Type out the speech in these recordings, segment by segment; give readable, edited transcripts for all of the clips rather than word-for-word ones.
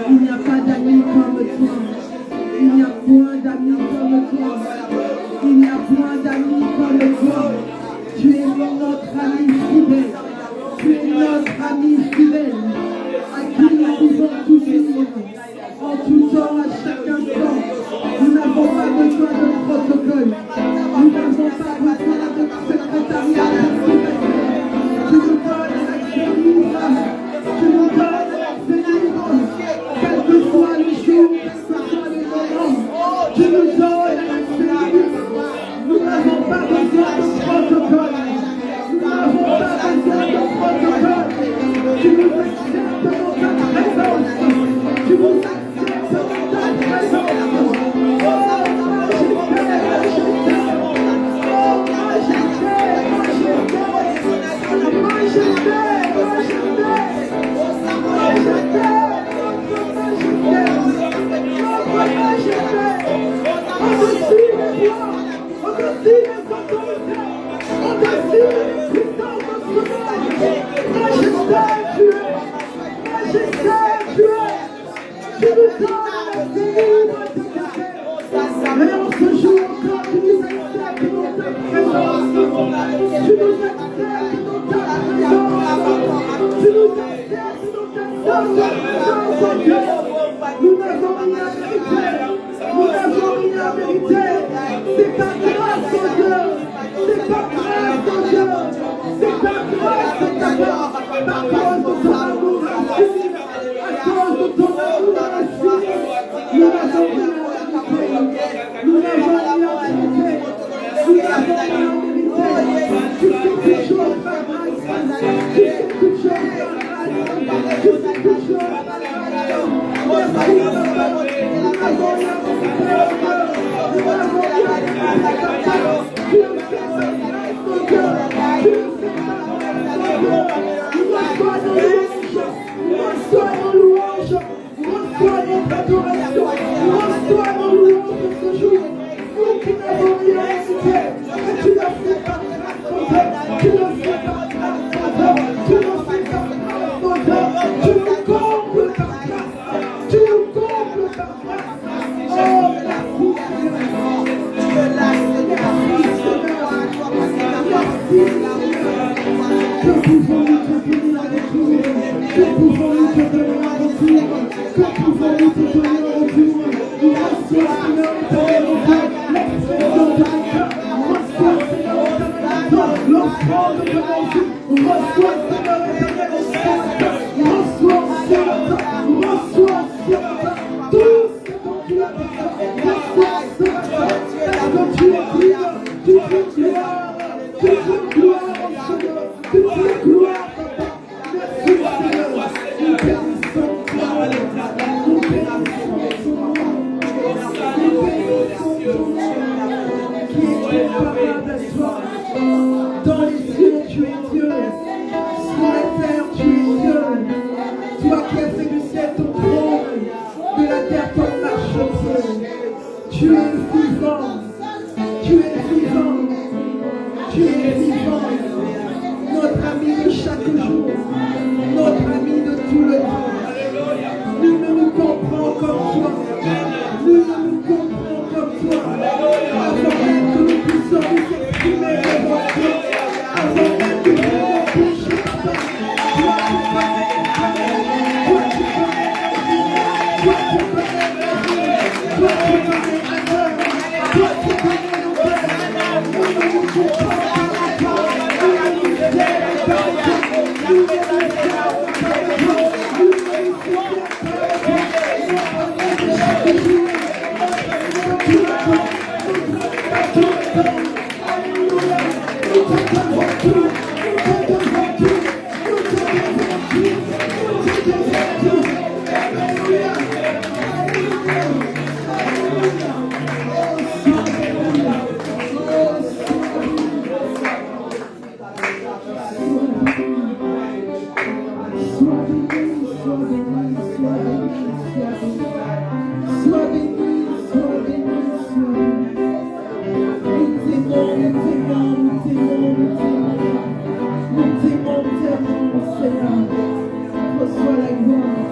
Il n'y a pas d'amis comme toi. Il n'y a point d'amis comme toi. Il n'y a point d'amis comme toi. Tu es notre ami fidèle. Tu es notre ami fidèle. À qui nous pouvons tout dire. En tout temps, à chaque instant. Nous n'avons pas besoin de protocole. Nous n'avons pas besoin de secrétariat. Tu nous donnes l'accès libre. Tu nous donnes l'accès libre. Quel que soit le jour, quel que soit le moment. Tu nous donnes l'accès libre. Nous n'avons pas besoin de protocole. Nous n'avons pas besoin de protocole. Tu nous acceptes dans ta présence. Tu nous acceptes dans ta présence. Dans les cieux, tu es Dieu. Sur la terre, tu es Dieu. Toi qui as fait du ciel ton trône, de la terre ton marchepied. Tu es vivant. Tu es vivant. Tu es vivant. Notre ami de chaque jour. Notre ami de tout le temps. Nul ne nous comprend comme toi. Nul ne nous comprend comme toi. Avant même que nous puissions nous exprimer devant toi. Avant même que nous ne bougions pas. Toi tu connais les paroles. Toi tu connais la vie. Toi tu connais la vie. Toi tu connais la peur. Toi tu connais nos peurs. Nous ne nous comprenons pas. Nous ne nous aimons pas. Nous ne nous aimons Nous t'aimons, gloire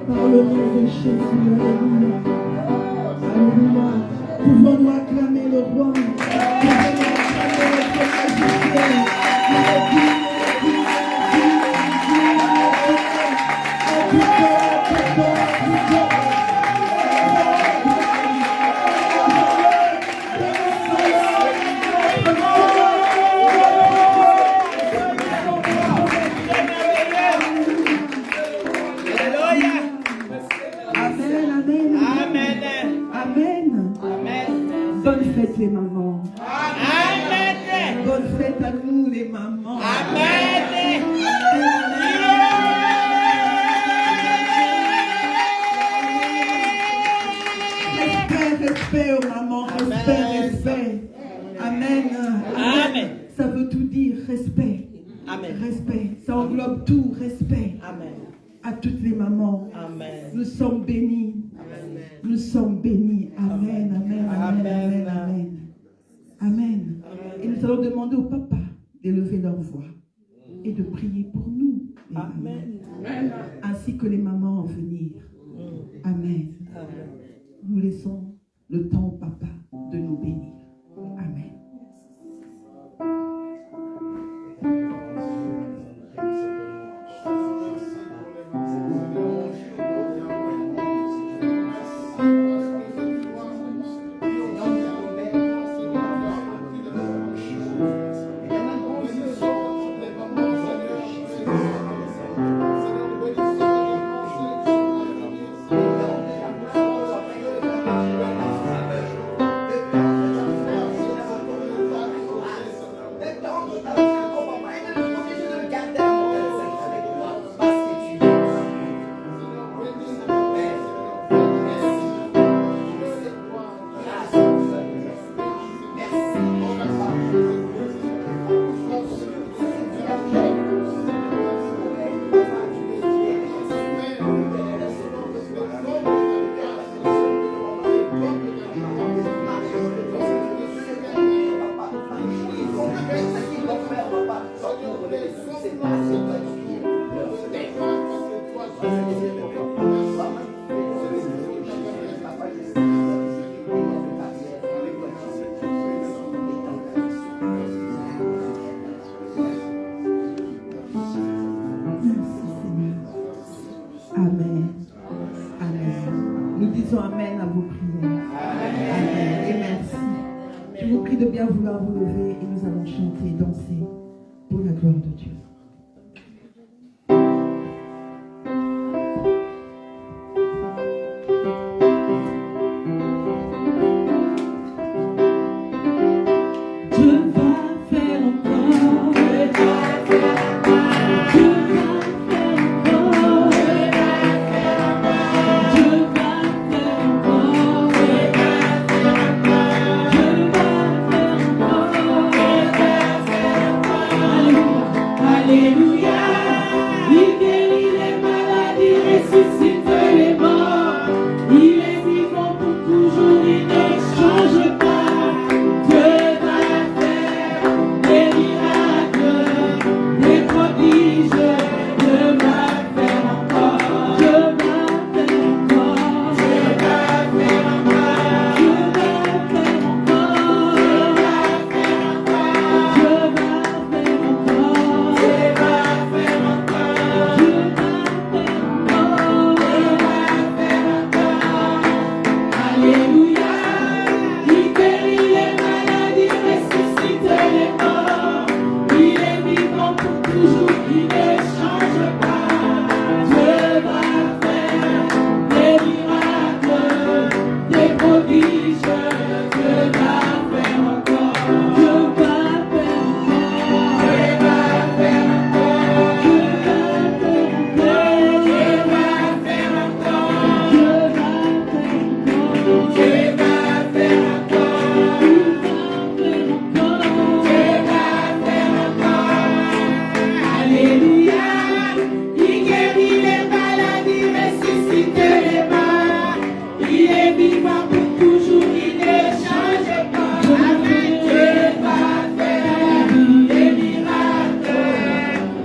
par le nom de Jésus. Alléluia. Alléluia. Pouvons-nous acclamer le roi? Pouvons-nous acclamer notre majesté? Bonne fête les mamans. Amen. Bonne fête à nous les mamans. Amen. Respect aux mamans. Respect. Amen. Amen. Ça veut tout dire, respect. Amen. Respect. Ça englobe tout, respect. Amen. À toutes les mamans. Amen. Nous sommes bénis. Amen. Nous sommes bénis. Amen. Amen. Amen. Amen. Amen. Amen. Et nous allons demander au papa d'élever leur voix et de prier pour nous. Amen. Amen. Ainsi que les mamans en venir. Amen. Amen. Nous laissons le temps au papa de nous bénir. Amen.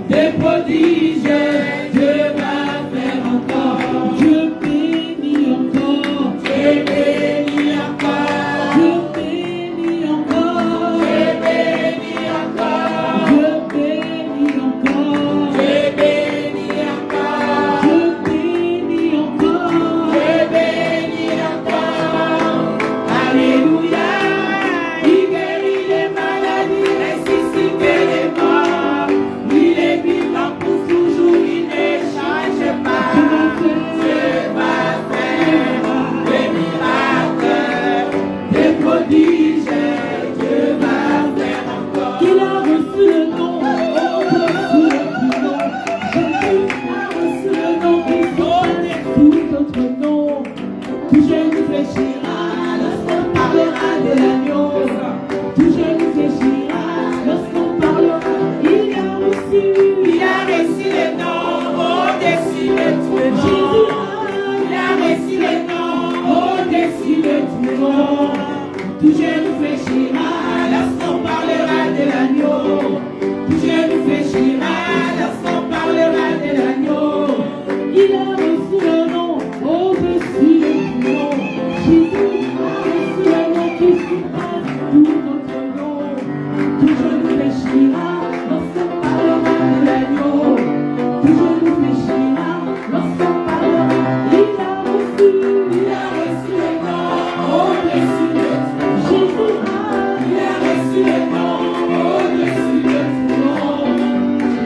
Des prodiges, Dieu va faire Tout genou fléchira lorsqu'on parlera de l'agneau. Tout genou fléchira lorsqu'on parlera de l'agneau. Il a reçu le nom au-dessus de tout nom. Jésus a reçu le nom qui surpasse tout autre nom. Tout genou fléchira lorsqu'on parlera de l'agneau. Tout genou fléchira lorsqu'on parlera. Il a reçu le nom au-dessus de tout nom. Jésus il a reçu le nom au-dessus de tout nom.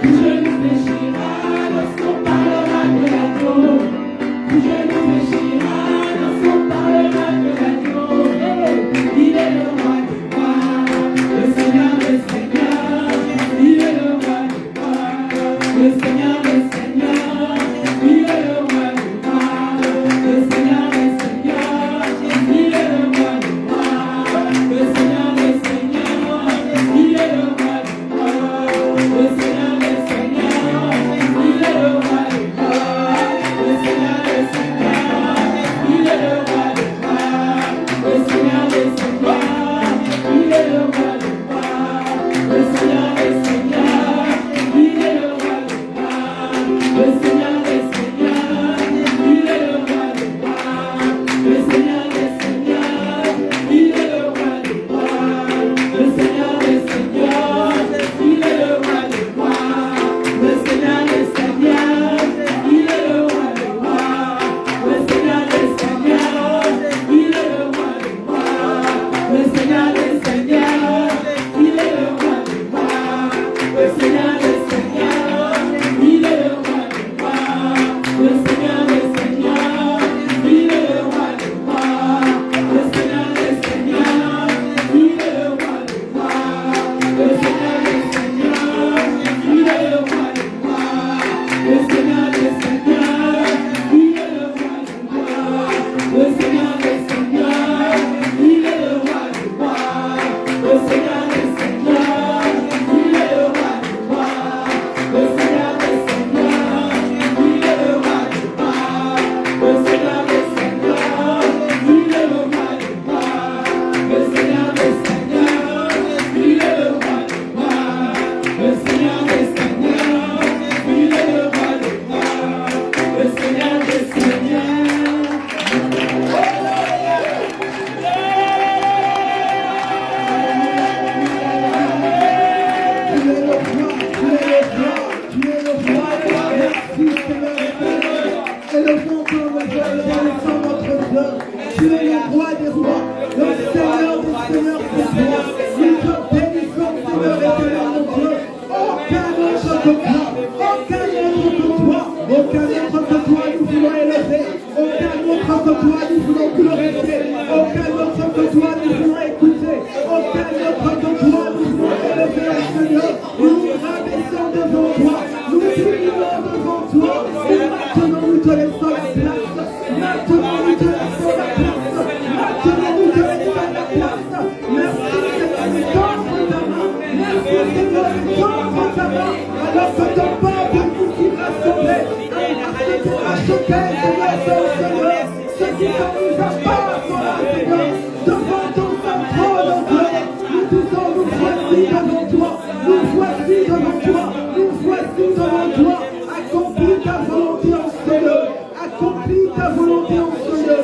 Tout genou fléchira lorsqu'on parlera de l'agneau. Tout genou fléchira lorsqu'on parlera de l'agneau. Il est le roi des rois, le Seigneur des seigneurs. Il est le roi des rois, le Seigneur des seigneurs. Il est le roi des rois, le Seigneur des seigneurs. Il est le roi des rois, le Seigneur des seigneurs. Il est le roi des rois, le Seigneur des seigneurs. Il est le roi des rois, le Seigneur des seigneurs. Il est le roi des rois, le Seigneur des seigneurs. Il est le roi des rois, le Seigneur des seigneurs. Il est le roi des rois, le Seigneur des seigneurs. Il est le roi des rois, le Seigneur des seigneurs. Il est le roi des rois, le Seigneur des seigneurs. Il est le roi des rois, le Seigneur des seigneurs. Il est le roi des rois, le Seigneur des seigneurs. Il est le roi des rois, le Seigneur des seigneurs. Il est le roi des rois, le Seigneur des seigneurs. Il est le roi des rois, le Seigneur des seigneurs. Il est le roi des rois, le Seigneur des seigneurs. Il est le roi des rois, le Seigneur des seigneurs. Il est le roi des rois, le Seigneur des seigneurs. Il est le roi des rois, le Seigneur des seigneurs. Il est le roi des rois, le Seigneur des seigneurs. Il est le roi des rois, le Seigneur des seigneurs. Il est le roi des rois, le Seigneur des seigneurs. Il est le roi des rois, le Seigneur des seigneurs. Il est le roi des rois, le Seigneur des seigneurs. Il est le roi des rois, le Seigneur des seigneurs. Tu es le roi des rois, le Seigneur des seigneurs pour toi. Nous te bénissons, Seigneur éternel, mon Dieu. Aucun autre que toi, aucun autre que toi, aucun autre que toi nous voulons élever, aucun autre que toi nous voulons glorifier, aucun autre que toi nous voulons écouter, aucun autre que toi nous voulons élever, Seigneur. Nous nous rabaissons devant toi, nous humilions devant toi, et maintenant nous te laissons la place. Maintenant nous te laissons la place. Maintenant nous te laissons la place. Merci Seigneur, tendre ta main. Merci Seigneur, tendre ta main. Alors que ton peuple est ici rassemblé. Alors que tu as choqué, Seigneur, Seigneur, ce qui ne nous a pas, Seigneur, devant ton saint trône, Dieu. Nous disons, nous voici devant toi. Nous voici devant toi. Nous voici devant toi. Accomplis ta volonté en ce lieu. Accomplis ta volonté en ce lieu.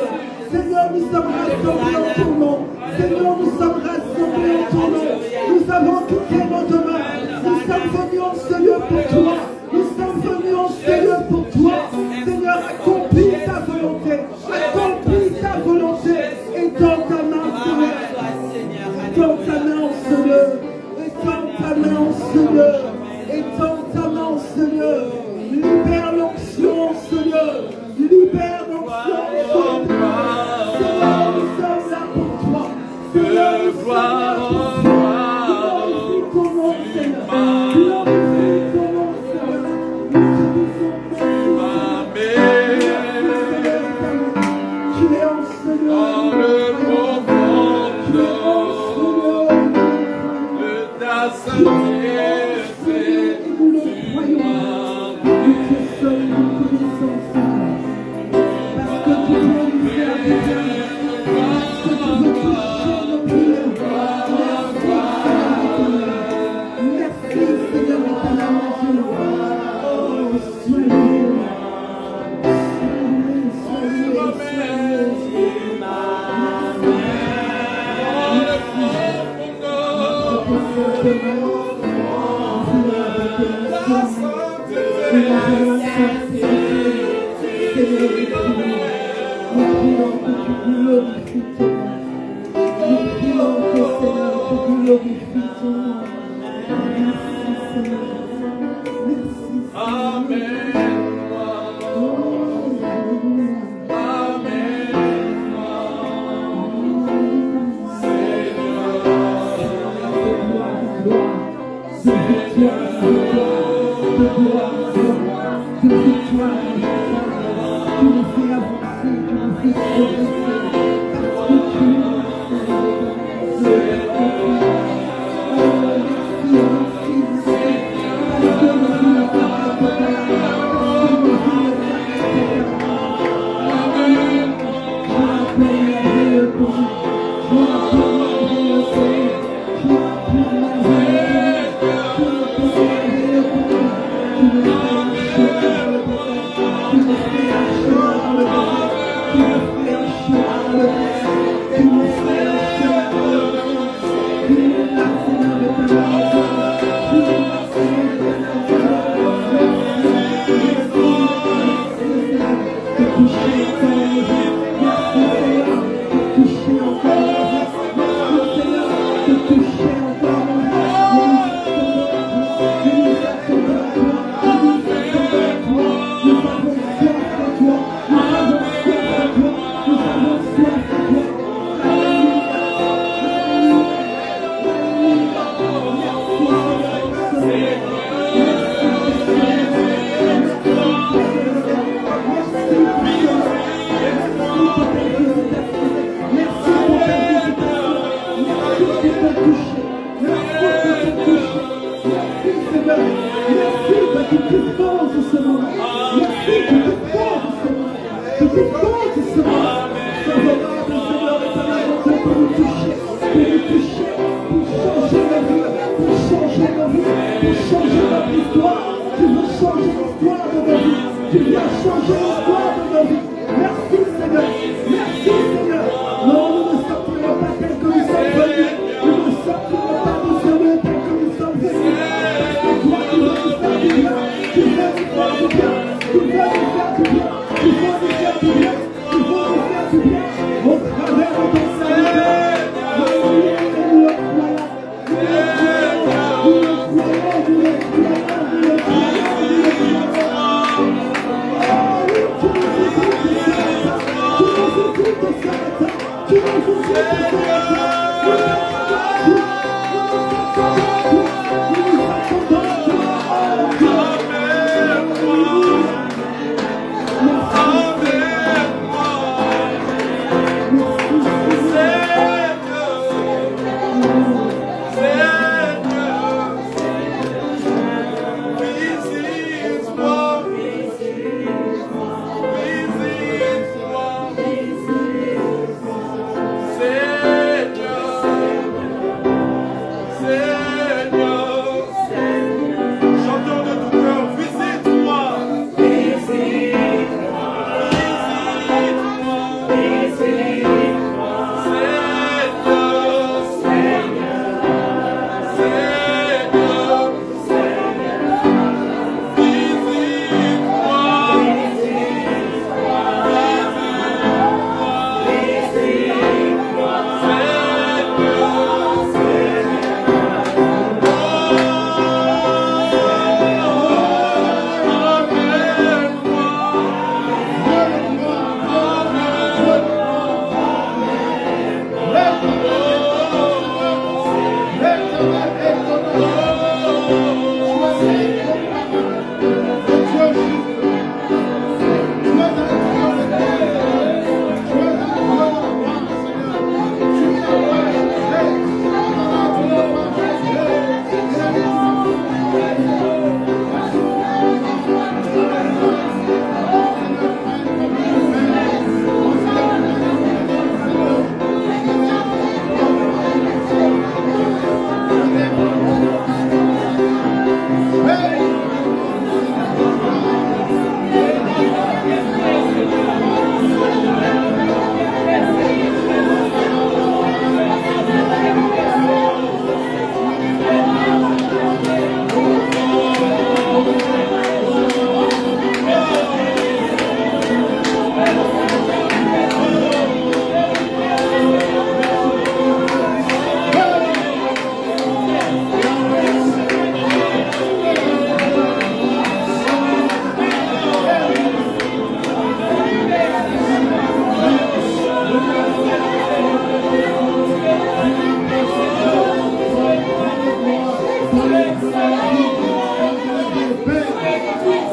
Seigneur, nous sommes rassemblés en ton nom. Seigneur, nous sommes rassemblés en ton nom. Nous avons quitté nos demeures. Nous sommes venus en ce lieu pour toi. Nous sommes venus en ce lieu pour toi. Seigneur, accomplis ta volonté. Accomplis ta volonté. Étends ta main, Seigneur. Étends ta main en ce lieu. Étends ta main en ce lieu. Étends ta main en ce lieu. Libère l'onction en ce lieu. Libère l'onction en ce lieu. Seigneur, nous sommes là pour toi. Seigneur, nous sommes là pour toi. Glorifie ton nom, Seigneur. Glorifie ton nom, Seigneur. Nous te disons merci. Tu es en ce lieu. Tu es en ce lieu. Nous le croyons. Nous te sommes reconnaissants, Seigneur. Et nous allons sortir. Seigneur, nous prions que tu glorifies ton nom. Nous prions que Seigneur, tu glorifies ton nom. Merci Seigneur. Merci Seigneur. Amen.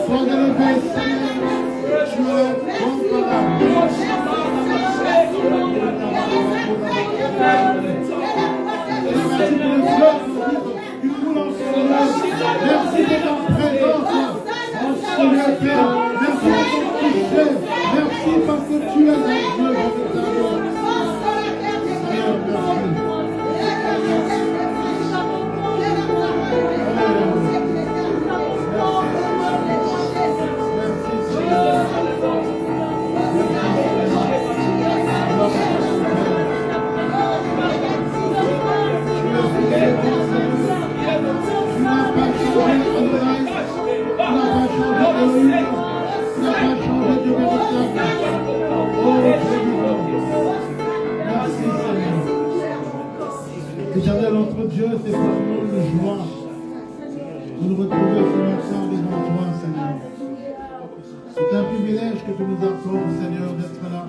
Sois élevé, Seigneur. Tu es bon parole. Merci de ta présence. Seigneur Père, merci de ton toucher. Merci parce que tu es un Dieu véritable. Seigneur, merci. Éternel, notre Dieu, c'est pour nous une joie de nous retrouver ce matin devant toi, Seigneur. C'est un privilège que tu nous accordes, Seigneur, d'être là,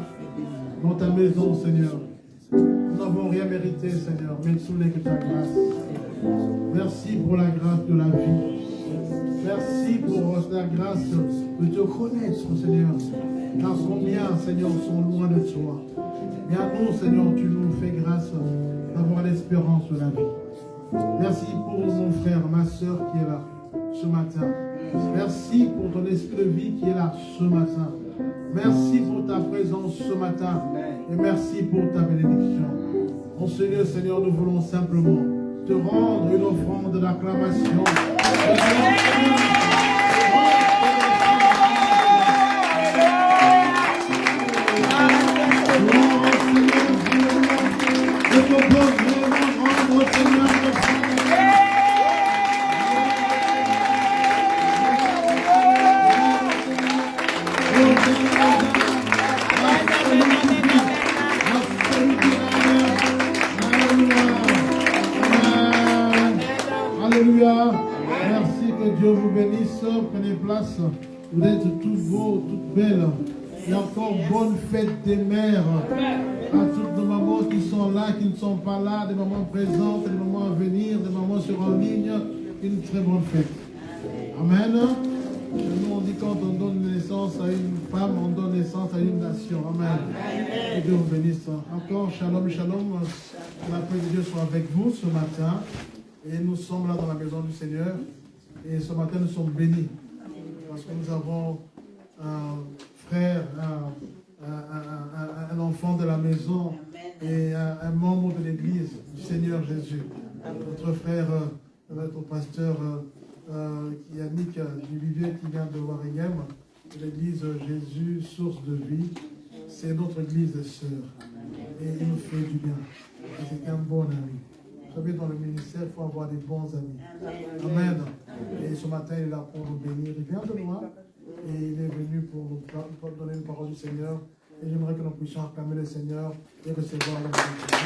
dans ta maison, Seigneur. Nous n'avons rien mérité, Seigneur, mais tout n'est que ta grâce. Merci pour la grâce de la vie. Merci pour la grâce de te connaître, Seigneur. Car combien, Seigneur, sont loin de toi. Et à nous, Seigneur, tu nous fais grâce d'avoir l'espérance de la vie. Merci pour mon frère, ma soeur qui est là ce matin. Merci pour ton esprit de vie qui est là ce matin. Merci pour ta présence ce matin. Et merci pour ta bénédiction. En ce lieu, Seigneur, nous voulons simplement te rendre une offrande d'acclamation. Alléluia. Merci, que Dieu vous bénisse. Prenez place. Vous êtes tous beaux, toutes belles. Et encore bonne fête des mères à toutes nos mamans qui sont là, qui ne sont pas là, des mamans présentes, des mamans à venir, des mamans sur en ligne. Une très bonne fête. Amen. Nous on dit quand on donne naissance à une femme, on donne naissance à une nation. Amen. Que Dieu vous bénisse. Encore shalom, shalom. Que la paix de Dieu soit avec vous ce matin. Et nous sommes là dans la maison du Seigneur. Et ce matin, nous sommes bénis. Parce que nous avons un frère, un enfant de la maison et un membre de l'église du Seigneur Jésus. Notre frère, notre pasteur Yannick Duvivier qui vient de Waregem, de l'église Jésus, source de vie. C'est notre église sœur. Et il nous fait du bien. Et c'est un bon ami. Vous savez, dans le ministère, il faut avoir des bons amis. Amen. Et ce matin, il est là pour nous bénir. Il vient de loin et il est venu pour nous donner une parole du Seigneur. Et j'aimerais que nous puissions acclamer le Seigneur et recevoir la bénédiction.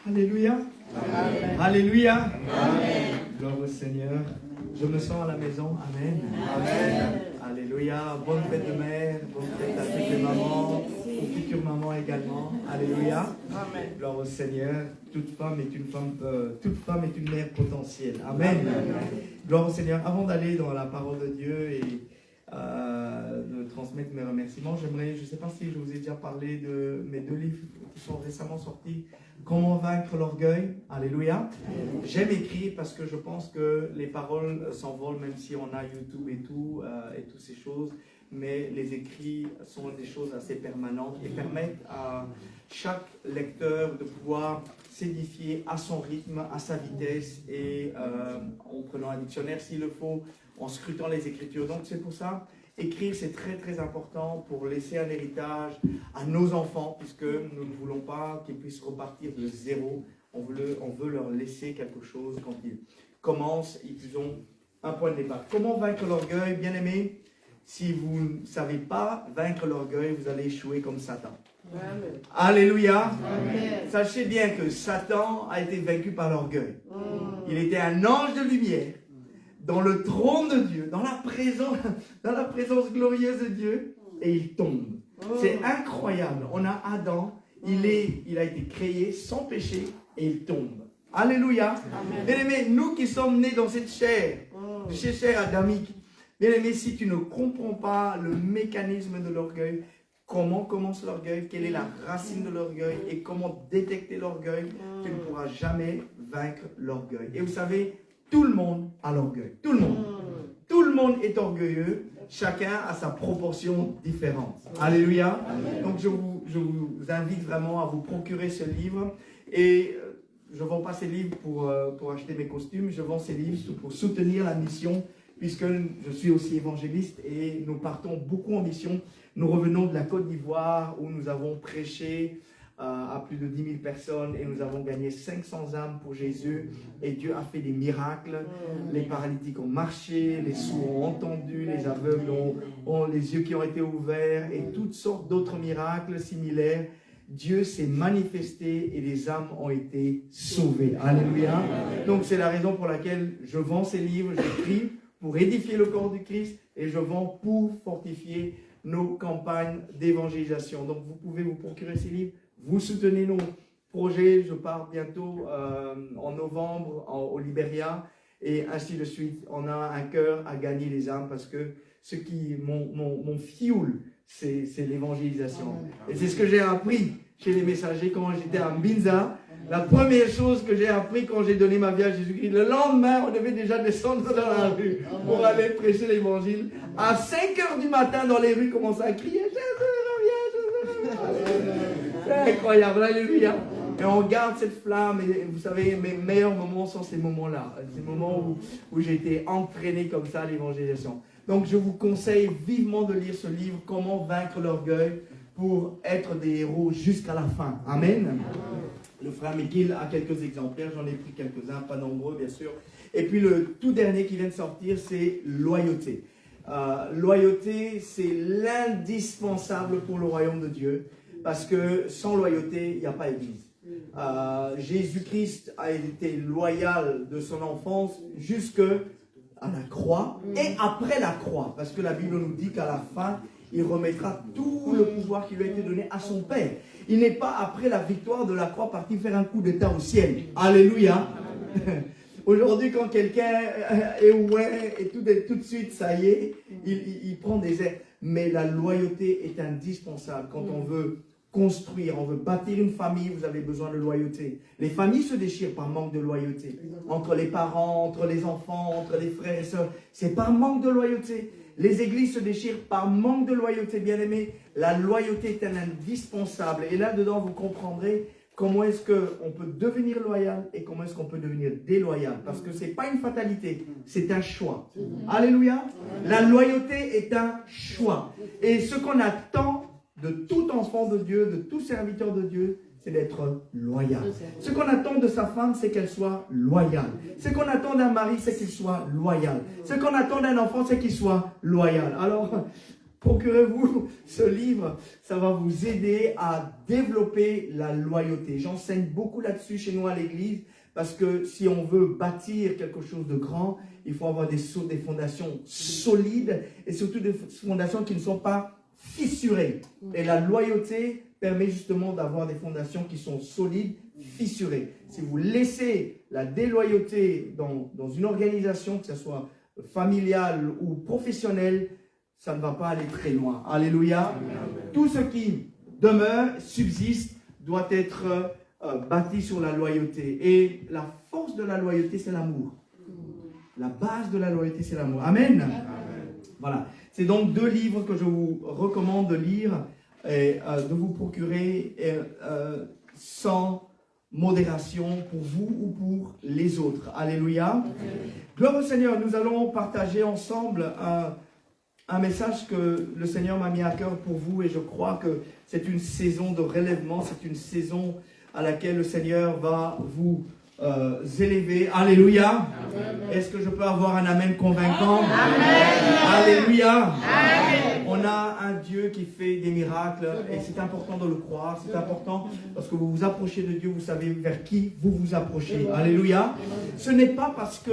Alléluia. Amen. Alléluia. Amen. Gloire au Seigneur. Je me sens à la maison. Amen. Amen. Alléluia. Bonne fête de mère. Bonne fête à toutes les mamans. Aux futures mamans également. Alléluia. Amen. Gloire au Seigneur. Toute femme est une mère potentielle. Amen. Amen. Gloire au Seigneur. Avant d'aller dans la parole de Dieu et de transmettre mes remerciements, j'aimerais, je ne sais pas si je vous ai déjà parlé de mes 2 livres qui sont récemment sortis. Comment vaincre l'orgueil. Alléluia. J'aime écrire parce que je pense que les paroles s'envolent même si on a YouTube et toutes ces choses. Mais les écrits sont des choses assez permanentes et permettent à chaque lecteur de pouvoir s'édifier à son rythme, à sa vitesse et en prenant un dictionnaire s'il le faut, en scrutant les Écritures. Donc c'est pour ça, écrire c'est très très important pour laisser un héritage à nos enfants, puisque nous ne voulons pas qu'ils puissent repartir de zéro. On veut leur laisser quelque chose quand ils commencent, ils ont un point de départ. Comment vaincre l'orgueil, bien-aimés? Si vous ne savez pas vaincre l'orgueil, vous allez échouer comme Satan. Amen. Alléluia. Amen. Sachez bien que Satan a été vaincu par l'orgueil. Il était un ange de lumière dans le trône de Dieu, dans la présence glorieuse de Dieu, et il tombe. C'est incroyable. On a Adam, il a été créé sans péché et il tombe. Alléluia. Bien aimé, nous qui sommes nés dans cette chair adamique, bien aimé, si tu ne comprends pas le mécanisme de l'orgueil, comment commence l'orgueil, quelle est la racine de l'orgueil et comment détecter l'orgueil, tu ne pourras jamais vaincre l'orgueil. Et vous savez, tout le monde a l'orgueil. Tout le monde. Tout le monde est orgueilleux. Chacun a sa proportion différente. Alléluia. Donc je vous invite vraiment à vous procurer ce livre. Et je ne vends pas ces livres pour acheter mes costumes. Je vends ces livres pour soutenir la mission, puisque je suis aussi évangéliste et nous partons beaucoup en mission. Nous revenons de la Côte d'Ivoire où nous avons prêché à plus de 10 000 personnes et nous avons gagné 500 âmes pour Jésus et Dieu a fait des miracles. Les paralytiques ont marché, les sourds ont entendu, les aveugles ont les yeux qui ont été ouverts et toutes sortes d'autres miracles similaires. Dieu s'est manifesté et les âmes ont été sauvées. Alléluia. Donc c'est la raison pour laquelle je vends ces livres, j'écris pour édifier le corps du Christ et je vends pour fortifier nos campagnes d'évangélisation. Donc vous pouvez vous procurer ces livres. Vous soutenez nos projets. Je pars bientôt en novembre au Libéria et ainsi de suite. On a un cœur à gagner les âmes parce que ce qui mon fuel, c'est l'évangélisation. Et c'est ce que j'ai appris chez les messagers quand j'étais à Mbinza. La première chose que j'ai appris quand j'ai donné ma vie à Jésus-Christ, le lendemain, on devait déjà descendre dans la rue pour aller prêcher l'évangile. À 5 h du matin, dans les rues, commencer à crier « Jésus, reviens, Jésus, reviens !» C'est incroyable, alléluia. Et on garde cette flamme. Et vous savez, mes meilleurs moments sont ces moments-là. Ces moments où j'ai été entraîné comme ça à l'évangélisation. Donc, je vous conseille vivement de lire ce livre, Comment vaincre l'orgueil, pour être des héros jusqu'à la fin. Amen. Le frère McGill a quelques exemplaires, j'en ai pris quelques-uns, pas nombreux bien sûr. Et puis le tout dernier qui vient de sortir, c'est Loyauté. Loyauté, c'est l'indispensable pour le royaume de Dieu, parce que sans loyauté, il n'y a pas d'église. Jésus-Christ a été loyal de son enfance jusqu'à la croix et après la croix, parce que la Bible nous dit qu'à la fin, il remettra tout le pouvoir qui lui a été donné à son Père. Il n'est pas après la victoire de la croix parti faire un coup d'état au ciel. Alléluia. Aujourd'hui, quand quelqu'un est ouais et tout de suite, ça y est, il prend des ailes. Mais la loyauté est indispensable. Quand on veut construire, on veut bâtir une famille, vous avez besoin de loyauté. Les familles se déchirent par manque de loyauté. Entre les parents, entre les enfants, entre les frères et sœurs. C'est par manque de loyauté. Les églises se déchirent par manque de loyauté, bien-aimés. La loyauté est un indispensable. Et là-dedans, vous comprendrez comment est-ce qu'on peut devenir loyal et comment est-ce qu'on peut devenir déloyal. Parce que ce n'est pas une fatalité, c'est un choix. Alléluia. La loyauté est un choix. Et ce qu'on attend de tout enfant de Dieu, de tout serviteur de Dieu, c'est d'être loyal. Ce qu'on attend de sa femme, c'est qu'elle soit loyale. Ce qu'on attend d'un mari, c'est qu'il soit loyal. Ce qu'on attend d'un enfant, c'est qu'il soit loyal. Alors, procurez-vous ce livre, ça va vous aider à développer la loyauté. J'enseigne beaucoup là-dessus chez nous à l'église, parce que si on veut bâtir quelque chose de grand, il faut avoir des fondations solides et surtout des fondations qui ne sont pas fissurées. Et la loyauté permet justement d'avoir des fondations qui sont solides, fissurées. Si vous laissez la déloyauté dans une organisation, que ce soit familiale ou professionnelle, ça ne va pas aller très loin. Alléluia. Tout ce qui demeure, subsiste, doit être bâti sur la loyauté. Et la force de la loyauté, c'est l'amour. La base de la loyauté, c'est l'amour. Amen. Amen. Voilà. C'est donc 2 livres que je vous recommande de lire et de vous procurer sans modération pour vous ou pour les autres. Alléluia. Gloire au Seigneur. Nous allons partager ensemble un message que le Seigneur m'a mis à cœur pour vous et je crois que c'est une saison de relèvement, c'est une saison à laquelle le Seigneur va vous élever. Alléluia. Est-ce que je peux avoir un amen convaincant? Amen. Alléluia. Amen. On a un Dieu qui fait des miracles et c'est important de le croire. C'est important parce que vous vous approchez de Dieu, vous savez vers qui vous vous approchez. Alléluia. Ce n'est pas parce que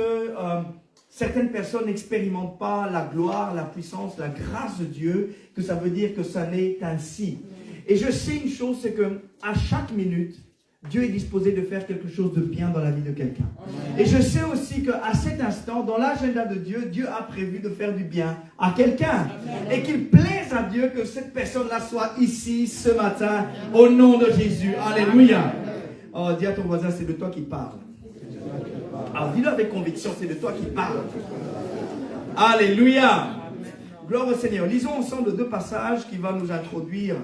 certaines personnes n'expérimentent pas la gloire, la puissance, la grâce de Dieu, que ça veut dire que ça n'est ainsi. Et je sais une chose, c'est que à chaque minute, Dieu est disposé de faire quelque chose de bien dans la vie de quelqu'un. Et je sais aussi qu'à cet instant, dans l'agenda de Dieu, Dieu a prévu de faire du bien à quelqu'un. Et qu'il plaise à Dieu que cette personne-là soit ici ce matin, au nom de Jésus. Alléluia. Oh, dis à ton voisin, c'est de toi qui parle. Alors dis-le avec conviction, c'est de toi qui parle. Alléluia. Gloire au Seigneur. Lisons ensemble 2 passages qui vont nous introduire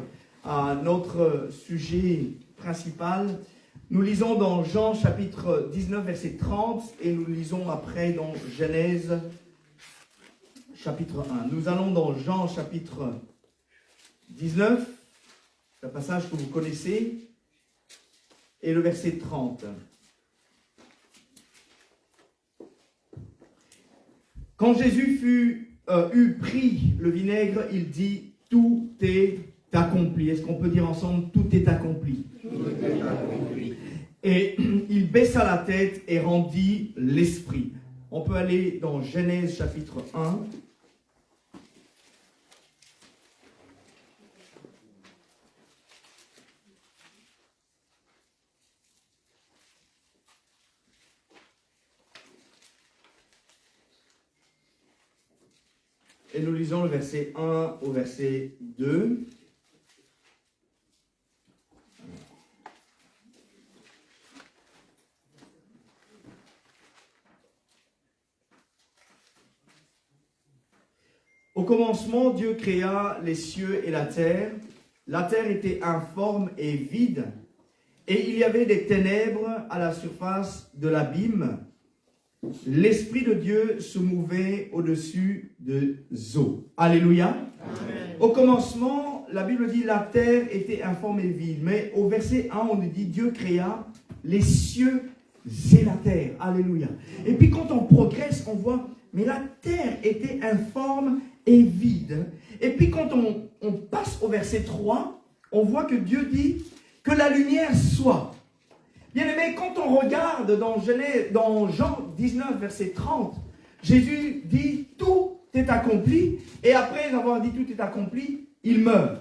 à notre sujet principal. Nous lisons dans Jean chapitre 19 verset 30 et nous lisons après dans Genèse chapitre 1. Nous allons dans Jean chapitre 19, c'est un passage que vous connaissez, et le verset 30. Quand Jésus eut pris le vinaigre, il dit « Tout est accompli ». Est-ce qu'on peut dire ensemble « Tout est accompli ». Et il baissa la tête et rendit l'esprit. On peut aller dans Genèse chapitre 1. Et nous lisons le verset 1 au verset 2. Au commencement, Dieu créa les cieux et la terre. La terre était informe et vide, et il y avait des ténèbres à la surface de l'abîme. L'Esprit de Dieu se mouvait au-dessus des eaux. Alléluia. Amen. Au commencement, la Bible dit la terre était informe et vide. Mais au verset 1, on nous dit Dieu créa les cieux et la terre. Alléluia. Et puis quand on progresse, on voit, mais la terre était informe et vide. Et puis quand on passe au verset 3, on voit que Dieu dit que la lumière soit. Bien aimé, quand on regarde dans Jean 19, verset 30, Jésus dit tout est accompli, et après avoir dit tout est accompli, il meurt.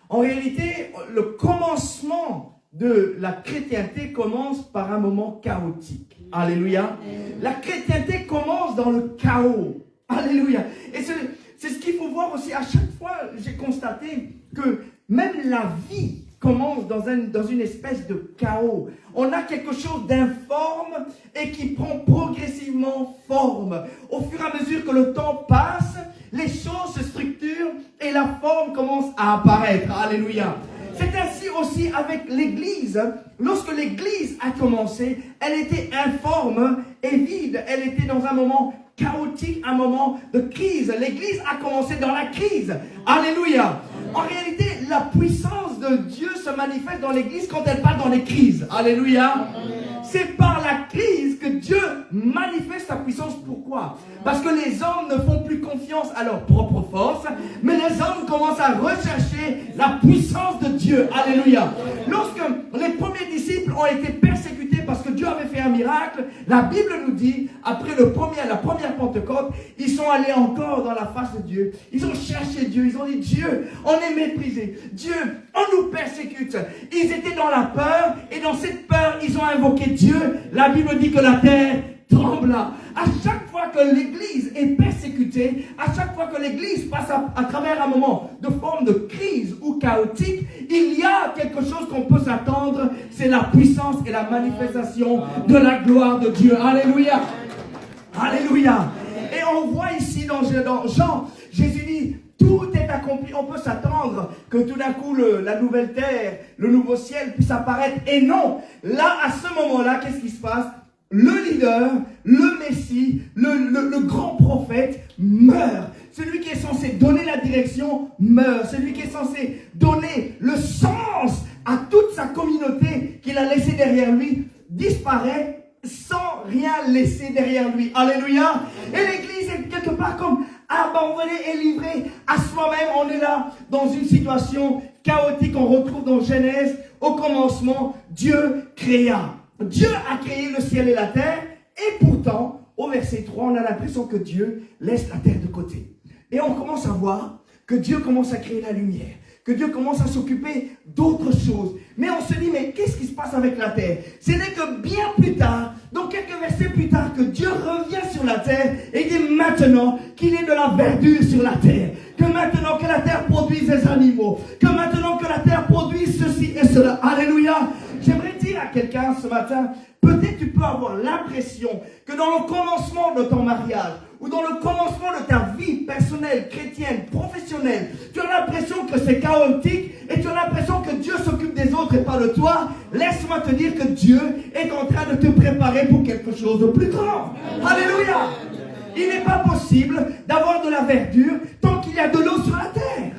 En réalité, le commencement de la chrétienté commence par un moment chaotique. Alléluia. La chrétienté commence dans le chaos. Alléluia. Et c'est ce qu'il faut voir aussi. À chaque fois, j'ai constaté que même la vie commence dans une espèce de chaos. On a quelque chose d'informe et qui prend progressivement forme. Au fur et à mesure que le temps passe, les choses se structurent et la forme commence à apparaître. Alléluia. C'est ainsi aussi avec l'Église. Lorsque l'Église a commencé, elle était informe et vide. Elle était dans un moment chaotique, un moment de crise. L'Église a commencé dans la crise. Alléluia. En réalité, la puissance de Dieu se manifeste dans l'Église quand elle part dans les crises. Alléluia. C'est par la crise que Dieu manifeste sa puissance. Pourquoi? Parce que les hommes ne font plus confiance à leur propre force, mais les hommes commencent à rechercher la puissance de Dieu. Alléluia. Lorsque les premiers disciples ont été persécutés parce que Dieu avait fait un miracle, la Bible nous dit, après la première Pentecôte, ils sont allés encore dans la face de Dieu. Ils ont cherché Dieu. Ils ont dit, Dieu, on est méprisé. Dieu, on nous persécute. Ils étaient dans la peur, et dans cette peur, ils ont invoqué Dieu. La Bible dit que la terre trembla. À chaque fois que l'Église est persécutée, à chaque fois que l'Église passe à travers un moment de forme de crise ou chaotique, il y a quelque chose qu'on peut s'attendre, c'est la puissance et la manifestation de la gloire de Dieu. Alléluia. Alléluia. Et on voit ici dans Jean, Jésus dit, tout est accompli. On peut s'attendre que tout d'un coup, la nouvelle terre, le nouveau ciel puisse apparaître. Et non, là, à ce moment-là, qu'est-ce qui se passe? Le leader, le Messie, le grand prophète meurt. Celui qui est censé donner la direction meurt. Celui qui est censé donner le sens à toute sa communauté qu'il a laissée derrière lui disparaît sans rien laisser derrière lui. Alléluia. Et l'Église est quelque part comme abandonnée et livrée à soi-même. On est là dans une situation chaotique. On retrouve dans Genèse, au commencement, Dieu créa. Dieu a créé le ciel et la terre, et pourtant, au verset 3, on a l'impression que Dieu laisse la terre de côté. Et on commence à voir que Dieu commence à créer la lumière, que Dieu commence à s'occuper d'autres choses. Mais on se dit, mais qu'est-ce qui se passe avec la terre? Ce n'est que bien plus tard, donc quelques versets plus tard, que Dieu revient sur la terre et dit maintenant qu'il est de la verdure sur la terre. Que maintenant que la terre produise des animaux, que maintenant que la terre produise ceci et cela. Alléluia. J'aimerais dire à quelqu'un ce matin, peut-être tu peux avoir l'impression que dans le commencement de ton mariage, ou dans le commencement de ta vie personnelle, chrétienne, professionnelle, tu as l'impression que c'est chaotique et tu as l'impression que Dieu s'occupe des autres et pas de toi. Laisse-moi te dire que Dieu est en train de te préparer pour quelque chose de plus grand. Alléluia. Il n'est pas possible d'avoir de la verdure tant qu'il y a de l'eau sur la terre.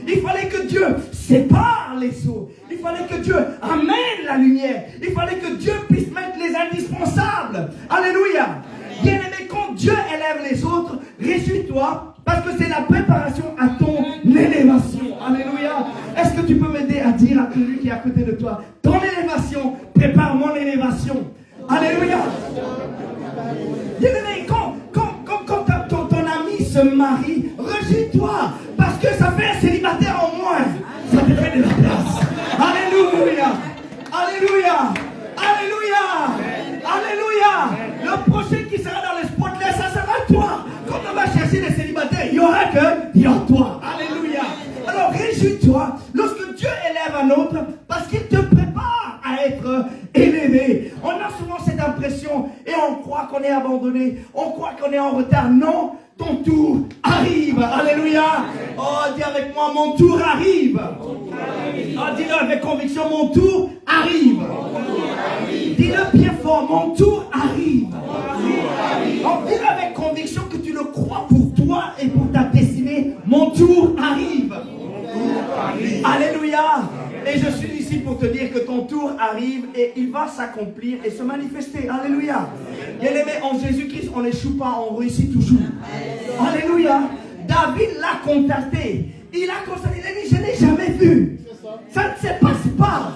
Il fallait que Dieu sépare les eaux. Il fallait que Dieu amène la lumière. Il fallait que Dieu puisse mettre les indispensables. Alléluia. Bien-aimé, quand Dieu élève les autres, réjouis-toi parce que c'est la préparation à ton élévation. Alléluia. Est-ce que tu peux m'aider à dire à celui qui est à côté de toi, ton élévation prépare mon élévation. Alléluia. Bien-aimé, quand ton ami se marie, réjouis-toi parce que ça fait un célibataire en moins. Ça te fait de la place. Alléluia. Alléluia. Alléluia. Alléluia. Le prochain qui sera dans les spotlights, ça sera toi. Quand on va chercher des célibataires, il y aura que toi. Alléluia. Alors réjouis-toi lorsque Dieu élève un autre parce qu'il te prépare à être élevé. On a souvent cette impression et on croit qu'on est abandonné, on croit qu'on est en retard. Non, ton tour arrive. Alléluia. Oh, dis avec moi, mon tour arrive. Oh, dis-le avec conviction, mon tour arrive. Dis-le bien fort, mon tour arrive. Oh, dis-le avec conviction que tu le crois pour toi et pour ta destinée. Mon tour arrive. Alléluia. Et je suis ici pour te dire que ton tour arrive et il va s'accomplir et se manifester. Alléluia. Bien-aimé, en Jésus-Christ, on n'échoue pas, on réussit toujours. Alléluia. David l'a contacté. Il a constaté, il a dit, je n'ai jamais vu. Ça ne se passe pas.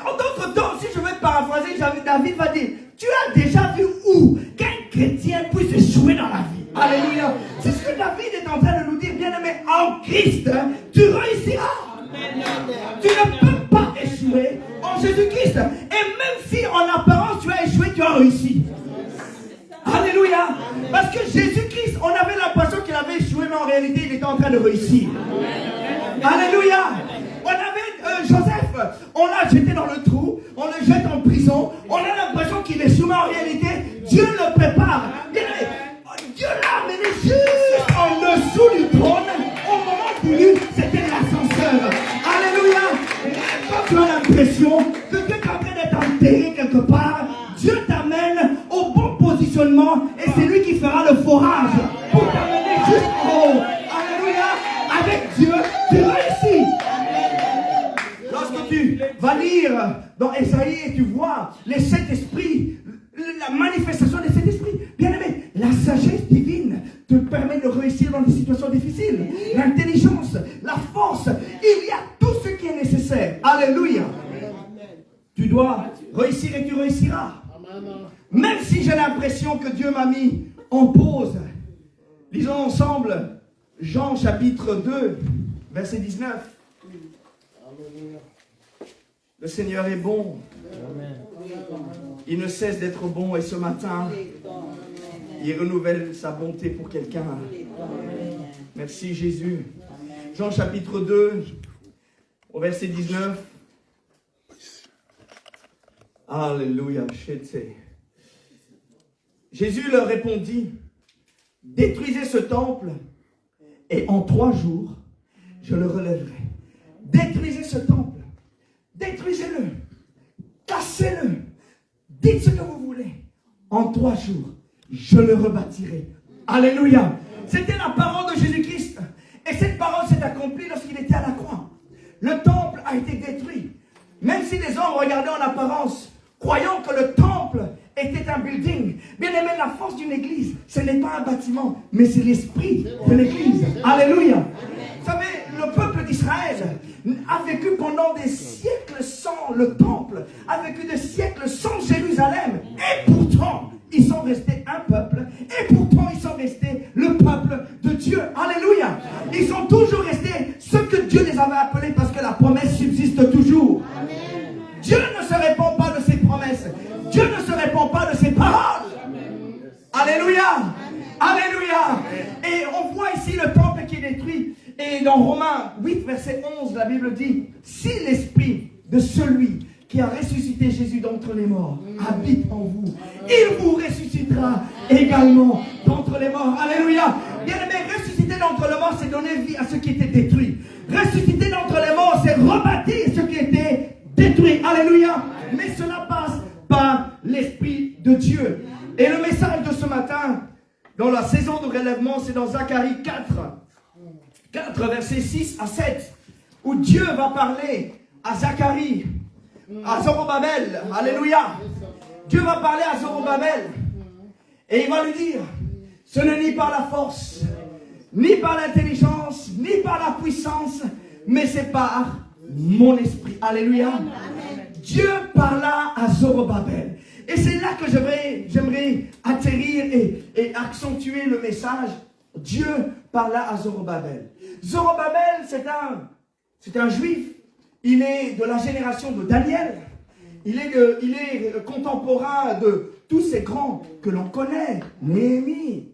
En d'autres temps, si je veux paraphraser, David va dire, tu as déjà vu où qu'un chrétien puisse échouer dans la vie. Alléluia. C'est ce que David est en train de nous dire, bien-aimé, en Christ, tu réussiras. Tu ne peux pas échouer en Jésus-Christ. Et même si en apparence tu as échoué, tu as réussi. Alléluia. Parce que Jésus-Christ, on avait l'impression qu'il avait échoué, mais en réalité, il était en train de réussir. Alléluia. On avait Joseph, on l'a jeté dans le trou, on le jette en prison, on a l'impression qu'il échoue, mais en réalité, Dieu le prépare. Dieu l'a amené juste en dessous du trône, au moment voulu, c'était l'ascenseur. Alléluia. Quand tu as l'impression que tu es en train d'être enterré quelque part, Dieu t'amène au bon positionnement et c'est lui qui fera le forage pour t'amener juste en haut. Alléluia. Avec Dieu, tu réussis. Lorsque tu vas lire dans Esaïe et tu vois les 7 esprits, la manifestation des 7 esprits, bien aimé, la sagesse divine te permet de réussir dans des situations difficiles. L'intelligence, la force, il y a tout ce qui est nécessaire. Alléluia. Tu dois réussir et tu réussiras. Même si j'ai l'impression que Dieu m'a mis en pause. Lisons ensemble Jean chapitre 2, verset 19. Le Seigneur est bon. Il ne cesse d'être bon et ce matin, il renouvelle sa bonté pour quelqu'un. Merci Jésus. Jean chapitre 2, au verset 19. Alléluia. Jésus leur répondit, détruisez ce temple et en 3 jours, je le relèverai. Détruisez ce temple. Détruisez-le. Cassez-le. Dites ce que vous voulez. En 3 jours, je le rebâtirai. Alléluia. C'était la parole de Jésus-Christ. Et cette parole s'est accomplie lorsqu'il était à la croix. Le temple a été détruit. Même si les hommes regardaient en apparence, croyant que le temple était un building. Bien aimé, la force d'une église, ce n'est pas un bâtiment, mais c'est l'esprit de l'église. Alléluia. Vous savez, le peuple d'Israël a vécu pendant des siècles sans le temple, a vécu des siècles sans Jérusalem. Et pourtant, ils sont restés un peuple Alléluia. Et on voit ici le temple qui est détruit. Et dans Romains 8, verset 11, la Bible dit, si l'esprit de celui qui a ressuscité Jésus d'entre les morts habite en vous, il vous ressuscitera également d'entre les morts. Alléluia. Bien aimé, ressusciter d'entre les morts, c'est donner vie à ce qui était détruit. Ressusciter d'entre les morts, c'est rebâtir ce qui était détruit. Alléluia. Mais cela passe par l'Esprit de Dieu. Et le message de ce matin, dans la saison de relèvement, c'est dans Zacharie 4, versets 6 à 7, où Dieu va parler à Zacharie, à Zorobabel. Alléluia. Dieu va parler à Zorobabel et il va lui dire, ce n'est ni par la force, ni par l'intelligence, ni par la puissance, mais c'est par mon esprit. Alléluia. Dieu parla à Zorobabel. Et c'est là que j'aimerais atterrir et accentuer le message. Dieu parla à Zorobabel. Zorobabel, c'est un juif. Il est de la génération de Daniel. Il est contemporain de tous ces grands que l'on connaît. Néhémie.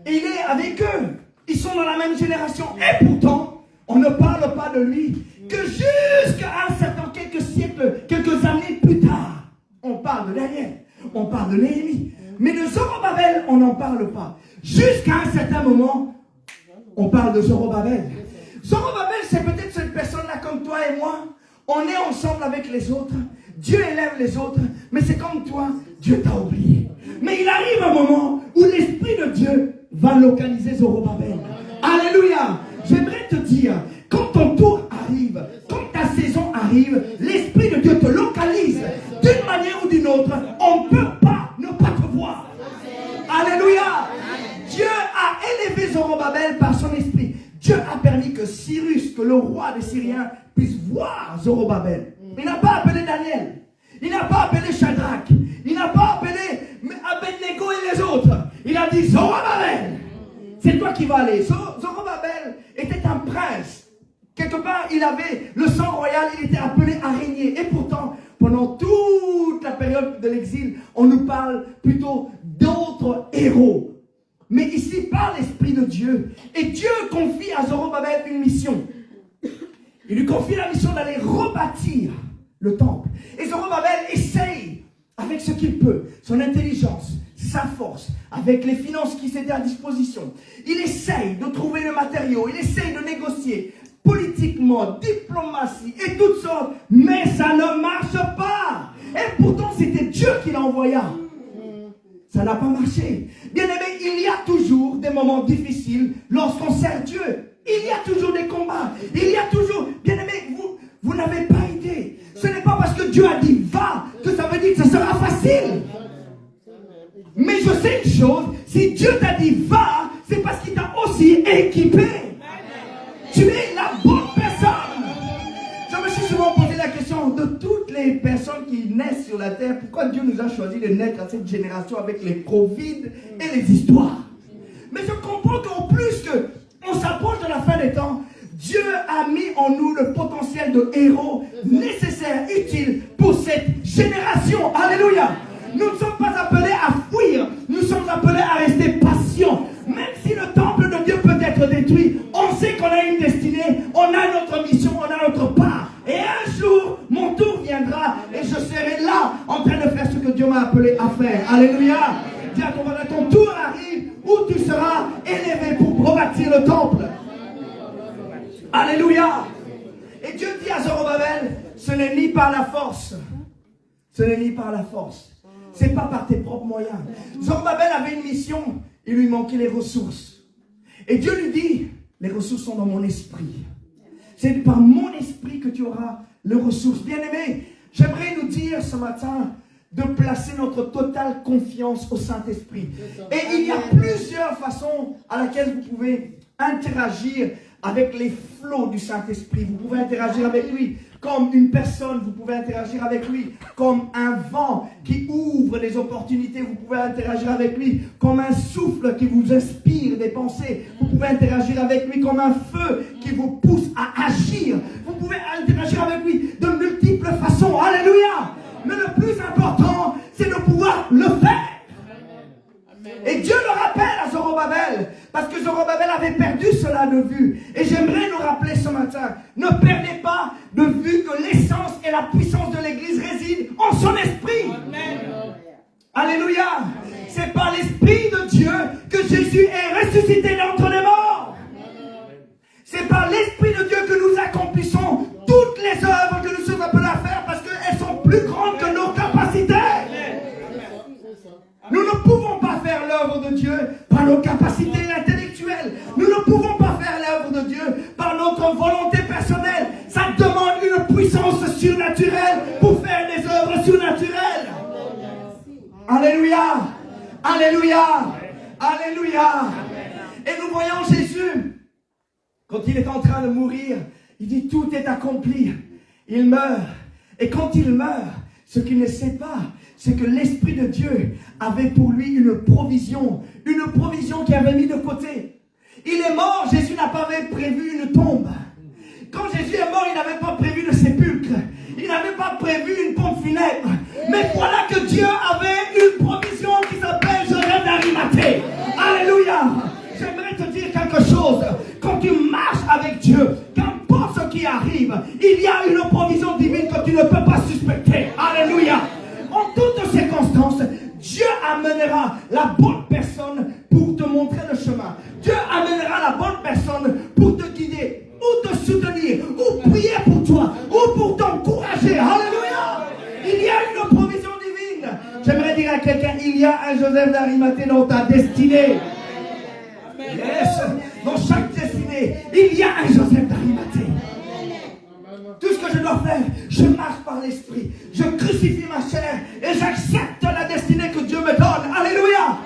Et il est avec eux. Ils sont dans la même génération. Et pourtant, on ne parle pas de lui que jusqu'à un certain quelques siècles, quelques années plus tard. On parle de Daniel. On parle de Néhémie. Mais de Zorobabel, on n'en parle pas. Jusqu'à un certain moment, on parle de Zorobabel. Zorobabel, c'est peut-être cette personne-là comme toi et moi. On est ensemble avec les autres. Dieu élève les autres. Mais c'est comme toi, Dieu t'a oublié. Mais il arrive un moment où l'Esprit de Dieu va localiser Zorobabel. Alléluia. J'aimerais te dire, quand ton tour arrive, quand ta saison arrive, l'Esprit de Dieu te localise d'une manière ou d'une autre. On ne peut pas ne pas te voir. Alléluia. Dieu a élevé Zorobabel par son esprit. Dieu a permis que Cyrus, que le roi des Syriens, puisse voir Zorobabel. Il n'a pas appelé Daniel. Il n'a pas appelé Shadrach. Il n'a pas appelé Abednego et les autres. Il a dit Zorobabel. C'est toi qui vas aller. Zorobabel était un prince. Quelque part, il avait le sang royal. Il était appelé à régner. Et pourtant, pendant toute la période de l'exil, on nous parle plutôt d'autres héros. Mais ici, par l'Esprit de Dieu, et Dieu confie à Zorobabel une mission. Il lui confie la mission d'aller rebâtir le temple. Et Zorobabel essaye, avec ce qu'il peut, son intelligence, sa force, avec les finances qui s'étaient à disposition. Il essaye de trouver le matériau, il essaye de négocier politiquement, diplomatie et toutes sortes, mais ça ne marche pas. Et pourtant, c'était Dieu qui l'envoya. Ça n'a pas marché. Bien aimé, il y a toujours des moments difficiles lorsqu'on sert Dieu. Il y a toujours des combats. Il y a toujours... Bien aimé, vous n'avez pas idée. Ce n'est pas parce que Dieu a dit va que ça veut dire que ça sera facile. Mais je sais une chose, si Dieu t'a dit va, c'est parce qu'il t'a aussi équipé. Tu es la bonne personne. Je me suis souvent posé la question de toutes les personnes qui naissent sur la terre, pourquoi Dieu nous a choisi de naître à cette génération avec les Covid et les histoires. Mais je comprends qu'en plus que on s'approche de la fin des temps, Dieu a mis en nous le potentiel de héros nécessaire, utile pour cette génération. Alléluia. Nous ne sommes pas appelés à fuir, nous sommes appelés à rester patients. Même si le temple de Dieu peut être détruit, on sait qu'on a une destinée, on a notre mission, on a notre part. Et un jour, mon tour viendra et je serai là en train de faire ce que Dieu m'a appelé à faire. Alléluia. Dis à ton voisin, ton tour arrive où tu seras élevé pour rebâtir le temple. Alléluia. Et Dieu dit à Zorobabel, ce n'est ni par la force, ce n'est ni par la force. C'est pas par tes propres moyens. Zorobabel avait une mission, il lui manquait les ressources. Et Dieu lui dit, les ressources sont dans mon esprit. C'est par mon esprit que tu auras les ressources. Bien aimé, j'aimerais nous dire ce matin de placer notre totale confiance au Saint-Esprit. Et il y a plusieurs façons à laquelle vous pouvez interagir avec les flots du Saint-Esprit. Vous pouvez interagir avec lui comme une personne, vous pouvez interagir avec lui comme un vent qui ouvre des opportunités, vous pouvez interagir avec lui comme un souffle qui vous inspire des pensées, vous pouvez interagir avec lui comme un feu qui vous pousse à agir, vous pouvez interagir avec lui de multiples façons. Alléluia. Mais le plus important, c'est de pouvoir le faire. Et Dieu le rappelle à Zorobabel. Zorobabel, parce que Zorobabel avait perdu cela de vue. Et j'aimerais nous rappeler ce matin, ne perdez pas de vue que l'essence et la puissance de l'Église résident en son esprit. Amen. Alléluia. C'est par l'Esprit de Dieu que Jésus est ressuscité d'entre les morts. C'est par l'Esprit de Dieu que nous accomplissons toutes les œuvres que nous sommes appelés à faire parce qu'elles sont plus grandes que nos capacités. Nous ne pouvons pas faire l'œuvre de Dieu par nos capacités intellectuelles. Nous ne pouvons pas faire l'œuvre de Dieu par notre volonté personnelle. Ça demande une puissance surnaturelle pour faire des œuvres surnaturelles. Alléluia. Alléluia. Alléluia. Et nous voyons Jésus, quand il est en train de mourir, il dit tout est accompli. Il meurt. Et quand il meurt, ce qu'il ne sait pas, c'est que l'Esprit de Dieu avait pour lui une provision qui avait mis de côté. Il est mort, Jésus n'a pas prévu une tombe. Quand Jésus est mort, il n'avait pas prévu de sépulcre. Il n'avait pas prévu une pompe funèbre. Mais voilà que Dieu avait une provision qui s'appelle Joseph d'Arimathée. Alléluia. J'aimerais te dire quelque chose. Quand tu marches avec Dieu, qu'importe ce qui arrive, il y a une provision divine que tu ne peux pas suspecter. Alléluia. En toutes circonstances, Dieu amènera la bonne personne pour te montrer le chemin. Dieu amènera la bonne personne pour te guider, ou te soutenir, ou prier pour toi, ou pour t'encourager. Alléluia. Il y a une provision divine. J'aimerais dire à quelqu'un, il y a un Joseph d'Arimathée dans ta destinée. Yes. Dans chaque destinée, il y a un Joseph d'Arimathée. Tout ce que je dois faire, je marche par l'Esprit. Je crucifie ma chair et j'accepte la destinée que Dieu me donne. Alléluia.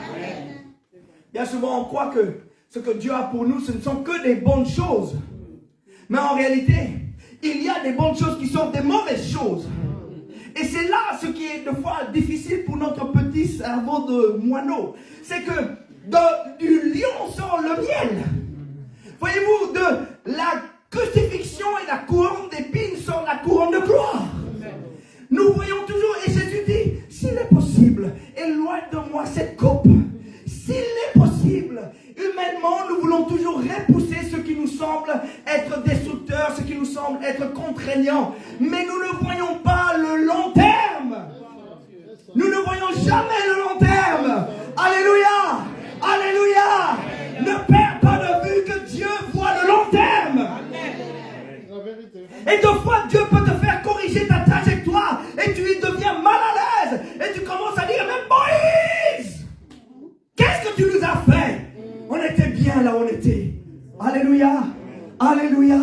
Bien souvent, on croit que ce que Dieu a pour nous, ce ne sont que des bonnes choses. Mais en réalité, il y a des bonnes choses qui sont des mauvaises choses. Et c'est là ce qui est des fois difficile pour notre petit cerveau de moineau. C'est que du lion sort le miel. Voyez-vous, de la crucifixion et la couronne d'épines sort la couronne de gloire. Nous voyons toujours, et Jésus dit, s'il est possible, éloigne de moi cette coupe. S'il est possible, humainement, nous voulons toujours repousser ce qui nous semble être destructeur, ce qui nous semble être contraignant. Mais nous ne voyons pas le long terme. Nous ne voyons jamais le long terme. Alléluia. Alléluia. Ne perds pas de vue que Dieu voit le long terme. Et deux fois, Dieu peut te faire corriger ta trajectoire et tu y deviens mal à l'aise. Et tu commences à dire, mais Moïse, qu'est-ce que tu nous as fait? On était bien là où on était. Alléluia. Alléluia.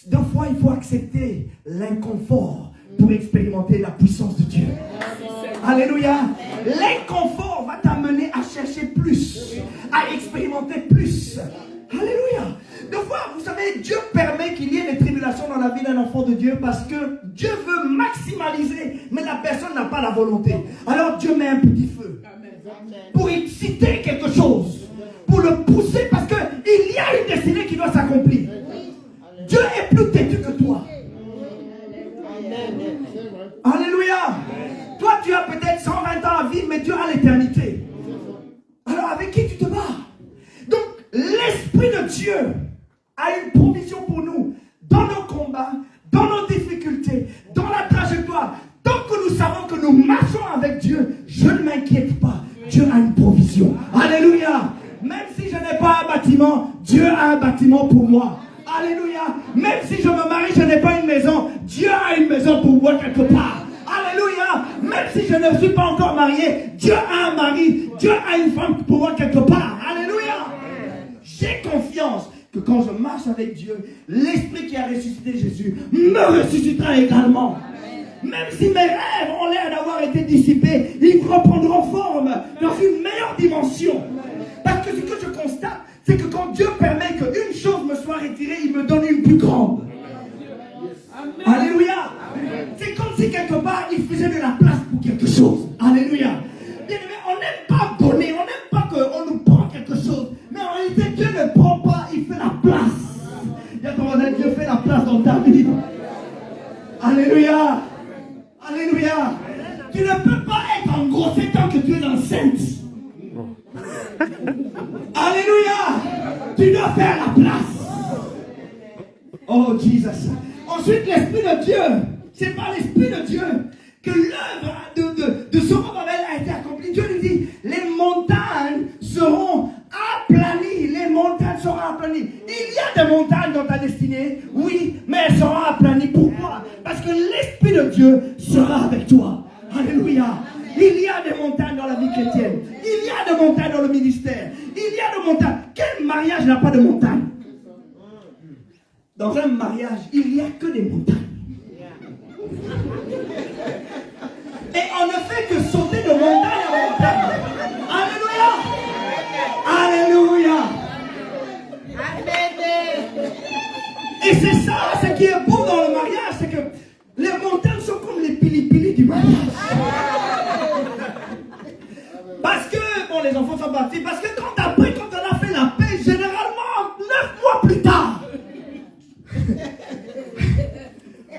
Deux fois, il faut accepter l'inconfort pour expérimenter la puissance de Dieu. Alléluia. L'inconfort va t'amener à chercher plus, à expérimenter plus. Alléluia. Deux fois, vous savez, Dieu permet qu'il y ait des tribulations dans la vie d'un enfant de Dieu parce que Dieu veut maximaliser, mais la personne n'a pas la volonté. Alors Dieu met un petit feu pour exciter quelque chose, pour le pousser parce qu'il y a une destinée qui doit s'accomplir. Dieu est plus têtu que toi. Alléluia. Toi, tu as peut-être 120 ans à vivre, mais Dieu a l'éternité. Alors, avec qui tu te bats? Donc, l'Esprit de Dieu a une provision pour nous dans nos combats, dans nos difficultés, dans la trajectoire. Tant que nous savons que nous marchons avec Dieu, je ne m'inquiète pas. Dieu a une provision. Alléluia. Même si je n'ai pas un bâtiment, Dieu a un bâtiment pour moi. Alléluia. Même si je me marie, je n'ai pas une maison, Dieu a une maison pour moi quelque part. Alléluia. Même si je ne suis pas encore marié, Dieu a un mari, Dieu a une femme pour moi quelque part. Alléluia. J'ai confiance que quand je marche avec Dieu, l'Esprit qui a ressuscité Jésus me ressuscitera également. Même si mes rêves ont l'air d'avoir été dissipés, ils reprendront forme dans une meilleure dimension. Parce que ce que je constate, c'est que quand Dieu permet qu'une chose me soit retirée, il me donne une plus grande. Amen. Alléluia. Amen. C'est comme si quelque part, il faisait de la place pour quelque chose. Alléluia. Bien aimé, on n'aime pas donner, on n'aime pas qu'on nous prend quelque chose. Mais en réalité, Dieu ne prend pas, il fait la place. Il y a comment Dieu fait la place dans ta vie. Alléluia. Alléluia. Tu ne peux pas être engrossé tant que tu es enceinte. Alléluia. Tu dois faire la place. Oh, Jesus. Ensuite, l'Esprit de Dieu. C'est par l'Esprit de Dieu que l'œuvre de Zorobabel a été accomplie. Dieu lui dit, les montagnes seront aplanies. Les montagnes seront aplanies. Il y a des montagnes dans ta destinée, oui, mais elles seront aplanies. Pourquoi? Parce que l'Esprit de Dieu sera avec toi. Alléluia. Il y a des montagnes dans la vie chrétienne. Il y a des montagnes dans le ministère. Il y a des montagnes. Quel mariage n'a pas de montagne? Dans un mariage, il n'y a que des montagnes. Et on ne fait que sauter de montagne en montagne. Alléluia. Alléluia. Et c'est ça, ce qui est beau dans le mariage, c'est que les montagnes sont comme les pili-pili du mariage. Parce que, bon, les enfants sont partis, parce que quand on a fait la paix, généralement 9 mois plus tard,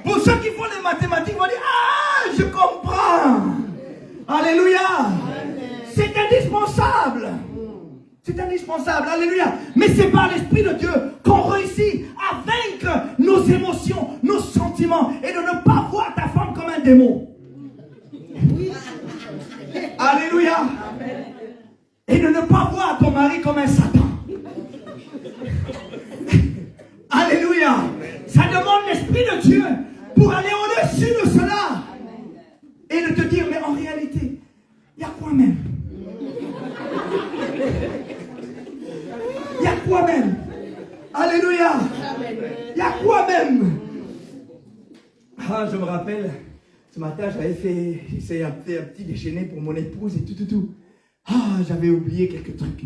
pour ceux qui font les mathématiques, ils vont dire, ah, je comprends. Alléluia. C'est indispensable. C'est indispensable. Alléluia. Mais c'est par l'Esprit de Dieu qu'on réussit à vaincre nos émotions, nos sentiments et de ne pas voir ta femme comme un démon. Alléluia. Et de ne pas voir ton mari comme un Satan. Alléluia. Ça demande l'Esprit de Dieu pour aller au-dessus de cela. Et de te dire, mais en réalité, il y a quoi même? Il y a quoi même? Alléluia. Il y a quoi même? Ah, je me rappelle, ce matin, j'avais fait un petit déjeuner pour mon épouse et tout. Ah, j'avais oublié quelques trucs.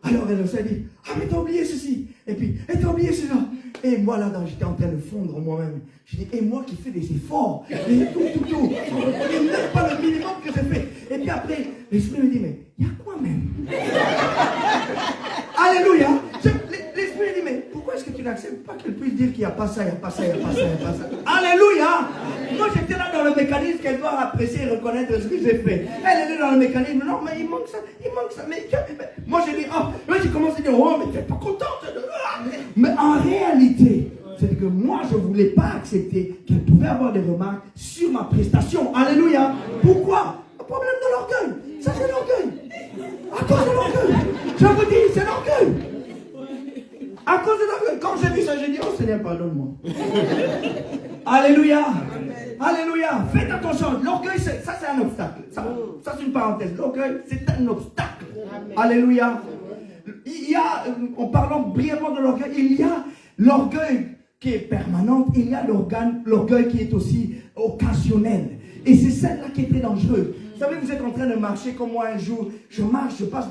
Alors elle s'est dit, ah mais t'as oublié ceci, et puis, t'as oublié cela. Et moi là, j'étais en train de fondre moi-même. J'ai dit, et moi qui fais des efforts, et tout. Et même pas le minimum que j'ai fait. Et puis après, l'Esprit me dit, mais il y a quoi même? Alléluia. L'Esprit me dit, mais pourquoi est-ce que tu n'acceptes pas qu'elle puisse dire qu'il n'y a pas ça, il n'y a pas ça, il n'y a pas ça, il n'y a pas ça? Alléluia. Moi j'étais là dans le mécanisme qu'elle doit apprécier et reconnaître ce que j'ai fait. Elle est dans le mécanisme, non mais il manque ça. Mais moi j'ai dit, moi j'ai commencé à dire, oh mais tu n'es pas contente. Mais en réalité, c'est que moi je ne voulais pas accepter qu'elle pouvait avoir des remarques sur ma prestation. Alléluia. Pourquoi? Un problème de l'orgueil. Ça c'est l'orgueil. À cause de l'orgueil. Je vous dis, c'est l'orgueil. À cause de l'orgueil. Quand j'ai vu ça, j'ai dit, oh Seigneur, pardonne-moi. Alléluia. Alléluia. Faites attention. L'orgueil, ça c'est un obstacle. Ça c'est une parenthèse. L'orgueil, c'est un obstacle. Alléluia. Il y a, en parlant brièvement de l'orgueil, il y a l'orgueil qui est permanent, il y a l'orgueil qui est aussi occasionnel. Et c'est celle-là qui est très dangereuse. Vous savez, vous êtes en train de marcher comme moi un jour. Je marche, je passe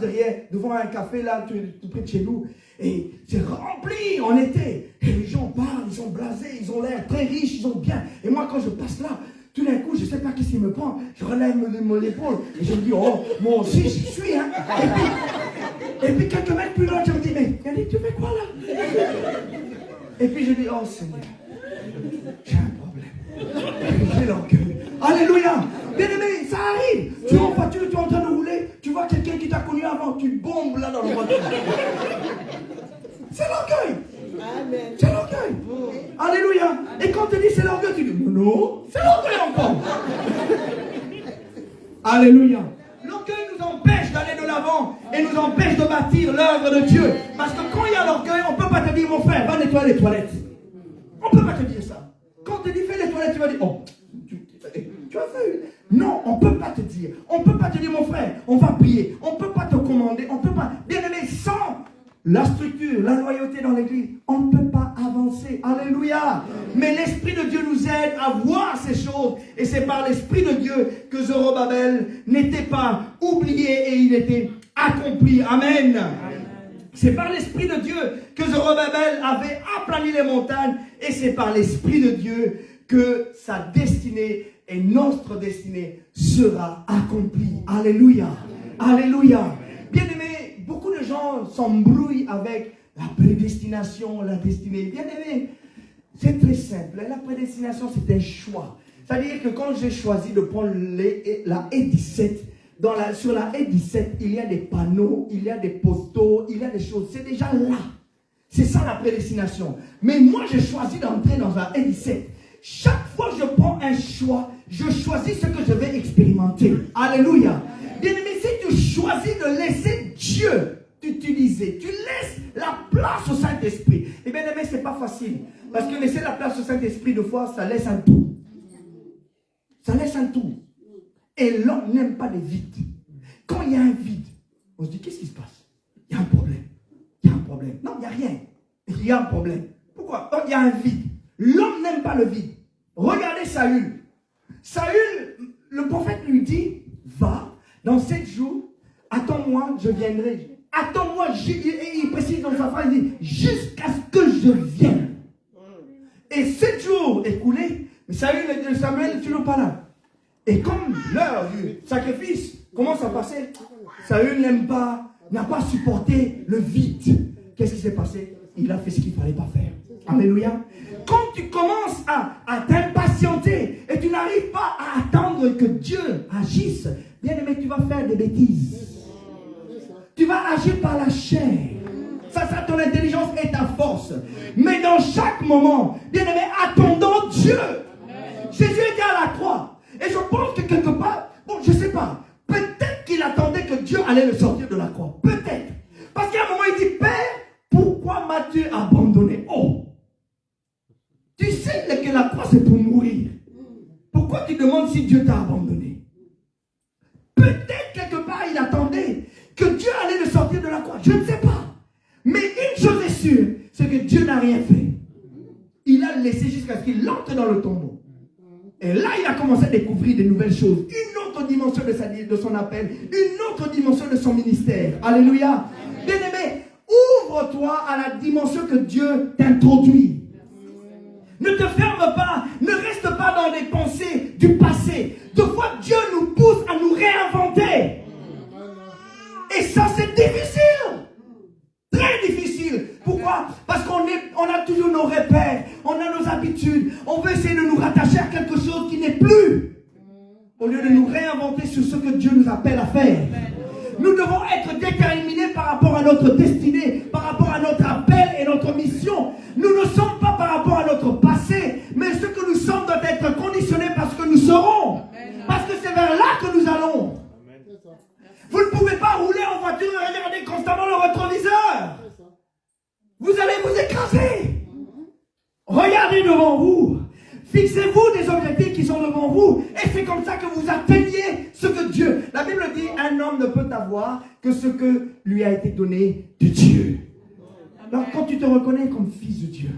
devant un café là, tout près de chez nous. Et c'est rempli en été. Et les gens parlent, ils sont blasés, ils ont l'air très riches, ils ont bien. Et moi, quand je passe là, tout d'un coup, je ne sais pas qui s'il me prend. Je relève mon épaule et je me dis, oh, moi aussi, j'y suis. Hein. Et puis, quelques mètres plus loin, je me dis, mais tu fais quoi là? Et puis, je dis, oh Seigneur, j'ai un problème. J'ai l'orgueil. Alléluia. Bien aimé, ça arrive. Tu es en voiture, tu es en train de rouler, tu vois quelqu'un qui t'a connu avant, tu bombes là dans la voiture. C'est l'orgueil. Amen. C'est l'orgueil. Alléluia. Et quand tu dis c'est l'orgueil, tu dis non, c'est l'orgueil encore. Alléluia. L'orgueil nous empêche d'aller de l'avant et nous empêche de bâtir l'œuvre de Dieu. Parce que quand il y a l'orgueil, on ne peut pas te dire, mon frère, va nettoyer les toilettes. On ne peut pas te dire ça. Quand on te dit fais les toilettes, tu vas dire, oh, tu as vu? Non, on ne peut pas te dire. On ne peut pas te dire, mon frère, on va prier. On ne peut pas te commander. On ne peut pas. Bien aimé, sans la structure, la loyauté dans l'église, on ne peut pas avancer. Alléluia. Mais l'Esprit de Dieu nous aide à voir ces choses. Et c'est par l'Esprit de Dieu que Zorobabel n'était pas oublié et il était accompli. Amen. C'est par l'Esprit de Dieu que Zorobabel avait aplani les montagnes. Et c'est par l'Esprit de Dieu que sa destinée et notre destinée sera accomplie. Alléluia. Alléluia. Bien aimé, beaucoup de gens s'embrouillent avec la prédestination, la destinée. Bien aimé, c'est très simple. La prédestination, c'est un choix. C'est-à-dire que quand j'ai choisi de prendre la E17, sur la E17, il y a des panneaux, il y a des poteaux, il y a des choses. C'est déjà là. C'est ça la prédestination. Mais moi, j'ai choisi d'entrer dans la E17. Chaque fois que je prends un choix, je choisis ce que je vais expérimenter. Alléluia. Bien-aimé, si tu choisis de laisser Dieu t'utiliser, tu laisses la place au Saint-Esprit. Et bien aimé, c'est pas facile. Parce que laisser la place au Saint-Esprit, de fois, ça laisse un tout. Ça laisse un tout. Et l'homme n'aime pas les vides. Quand il y a un vide, on se dit, qu'est-ce qui se passe? Il y a un problème. Il y a un problème. Non, il n'y a rien. Il y a un problème. Pourquoi? Quand il y a un vide. L'homme n'aime pas le vide. Regardez Saül. Saül, le prophète lui dit, va, dans 7 jours, attends-moi, je viendrai. Attends-moi, et il précise dans sa phrase, il dit, jusqu'à ce que je vienne. Et 7 jours écoulés, mais Samuel n'est toujours pas là. Et comme l'heure du sacrifice commence à passer, Saül n'a pas supporté le vide. Qu'est-ce qui s'est passé? Il a fait ce qu'il ne fallait pas faire. Alléluia. Quand tu commences à t'impatienter et tu n'arrives pas à attendre que Dieu agisse, bien aimé, tu vas faire des bêtises. Tu vas agir par la chair. Ça, ton intelligence et ta force. Mais dans chaque moment, bien aimé, attendons Dieu. Jésus était à la croix. Et je pense que quelque part, bon, je ne sais pas, peut-être qu'il attendait que Dieu allait le sortir de la croix. Peut-être. Parce qu'à un moment, il dit, Père, pourquoi m'as-tu abandonné? Oh, tu sais que la croix, c'est pour mourir. Pourquoi tu demandes si Dieu t'a abandonné? Peut-être quelque part, il attendait que Dieu allait le sortir de la croix. Je ne sais pas. Mais une chose est sûre, c'est que Dieu n'a rien fait. Il a laissé jusqu'à ce qu'il entre dans le tombeau. Et là, il a commencé à découvrir de nouvelles choses. Une autre dimension de son appel. Une autre dimension de son ministère. Alléluia. Bien-aimé, ouvre-toi à la dimension que Dieu t'introduit. Ne te ferme pas. Ne reste pas dans les pensées du passé. Des fois, Dieu nous pousse à nous réinventer. Et ça, c'est difficile. Très difficile. Pourquoi? Parce qu'on a toujours nos repères, on a nos habitudes, on veut essayer de nous rattacher à quelque chose qui n'est plus. Au lieu de nous réinventer sur ce que Dieu nous appelle à faire. Nous devons être déterminés par rapport à notre destinée, par rapport à notre appel et notre mission. Nous ne sommes pas par rapport à notre passé, mais ce que nous sommes doit être conditionné par ce que nous serons. Parce que c'est vers là que nous allons. Vous ne pouvez pas rouler en voiture et regarder constamment le rétroviseur. Vous allez vous écraser. Regardez devant vous. Fixez-vous des objectifs qui sont devant vous. Et c'est comme ça que vous atteignez ce que Dieu... La Bible dit, un homme ne peut avoir que ce que lui a été donné de Dieu. Alors quand tu te reconnais comme fils de Dieu,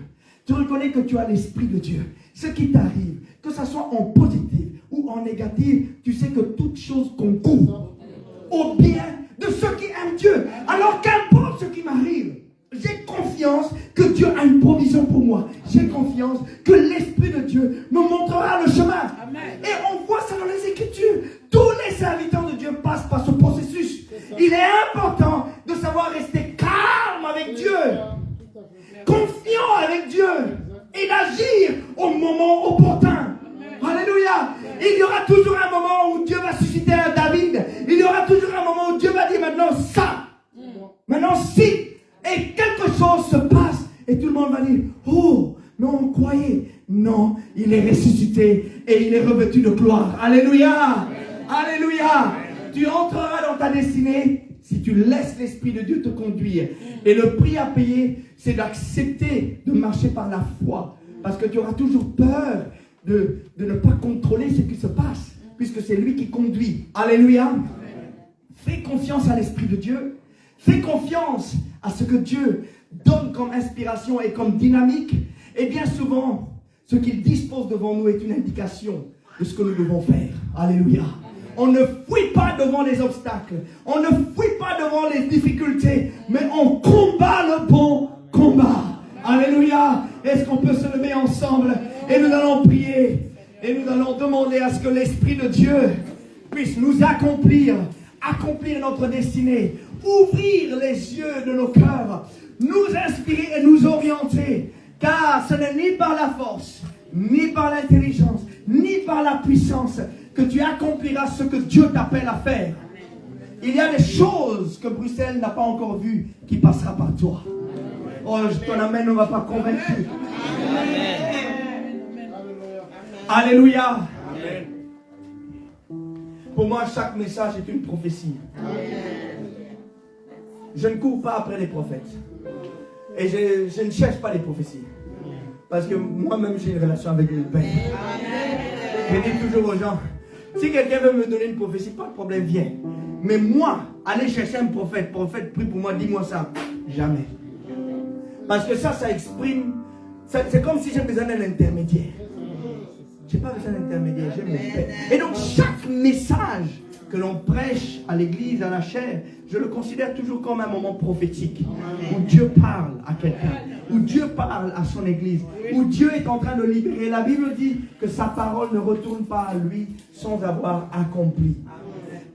tu reconnais que tu as l'esprit de Dieu. Ce qui t'arrive, que ce soit en positif ou en négatif, tu sais que toute chose concourt au bien de ceux qui aiment Dieu. Alors qu'importe ce qui m'arrive, j'ai confiance que Dieu a une provision pour moi. J'ai confiance que l'Esprit de Dieu me montrera le chemin. Amen. Et on voit ça dans les Écritures. Tous les serviteurs de Dieu passent par ce processus. Il est important de savoir rester calme avec Dieu, confiant avec Dieu et d'agir au moment opportun. Alléluia. Il y aura toujours un moment où Dieu va susciter un David. Il y aura toujours un moment où Dieu va dire maintenant ça. Maintenant si. Et quelque chose se passe. Et tout le monde va dire, oh, non, on croyait. Non, il est ressuscité et il est revêtu de gloire. Alléluia. Alléluia. Tu entreras dans ta destinée si tu laisses l'Esprit de Dieu te conduire. Et le prix à payer, c'est d'accepter de marcher par la foi. Parce que tu auras toujours peur de ne pas contrôler ce qui se passe, puisque c'est lui qui conduit. Alléluia. Fais confiance à l'Esprit de Dieu. Fais confiance à ce que Dieu donne comme inspiration et comme dynamique. Et bien souvent, ce qu'il dispose devant nous est une indication de ce que nous devons faire. Alléluia. On ne fuit pas devant les obstacles. On ne fuit pas devant les difficultés. Mais on combat le bon combat. Alléluia. Est-ce qu'on peut se lever ensemble et nous allons prier et nous allons demander à ce que l'Esprit de Dieu puisse nous accomplir notre destinée, ouvrir les yeux de nos cœurs, nous inspirer et nous orienter, car ce n'est ni par la force, ni par l'intelligence, ni par la puissance que tu accompliras ce que Dieu t'appelle à faire. Il y a des choses que Bruxelles n'a pas encore vues qui passera par toi. Oh, ton amen ne m'a pas convaincu. Alléluia. Pour moi, chaque message est une prophétie. Je ne cours pas après les prophètes. Et je ne cherche pas les prophéties. Parce que moi-même, j'ai une relation avec le Père. Je dis toujours aux gens, si quelqu'un veut me donner une prophétie, pas de problème, viens. Mais moi, aller chercher un prophète, prie pour moi, dis-moi ça. Jamais. Parce que ça exprime, c'est comme si j'ai besoin d'un intermédiaire. Je n'ai pas besoin d'intermédiaire, j'ai mon Père. Et donc chaque message que l'on prêche à l'église, à la chair, je le considère toujours comme un moment prophétique. Où Dieu parle à quelqu'un, où Dieu parle à son église, où Dieu est en train de libérer. La Bible dit que sa parole ne retourne pas à lui sans avoir accompli.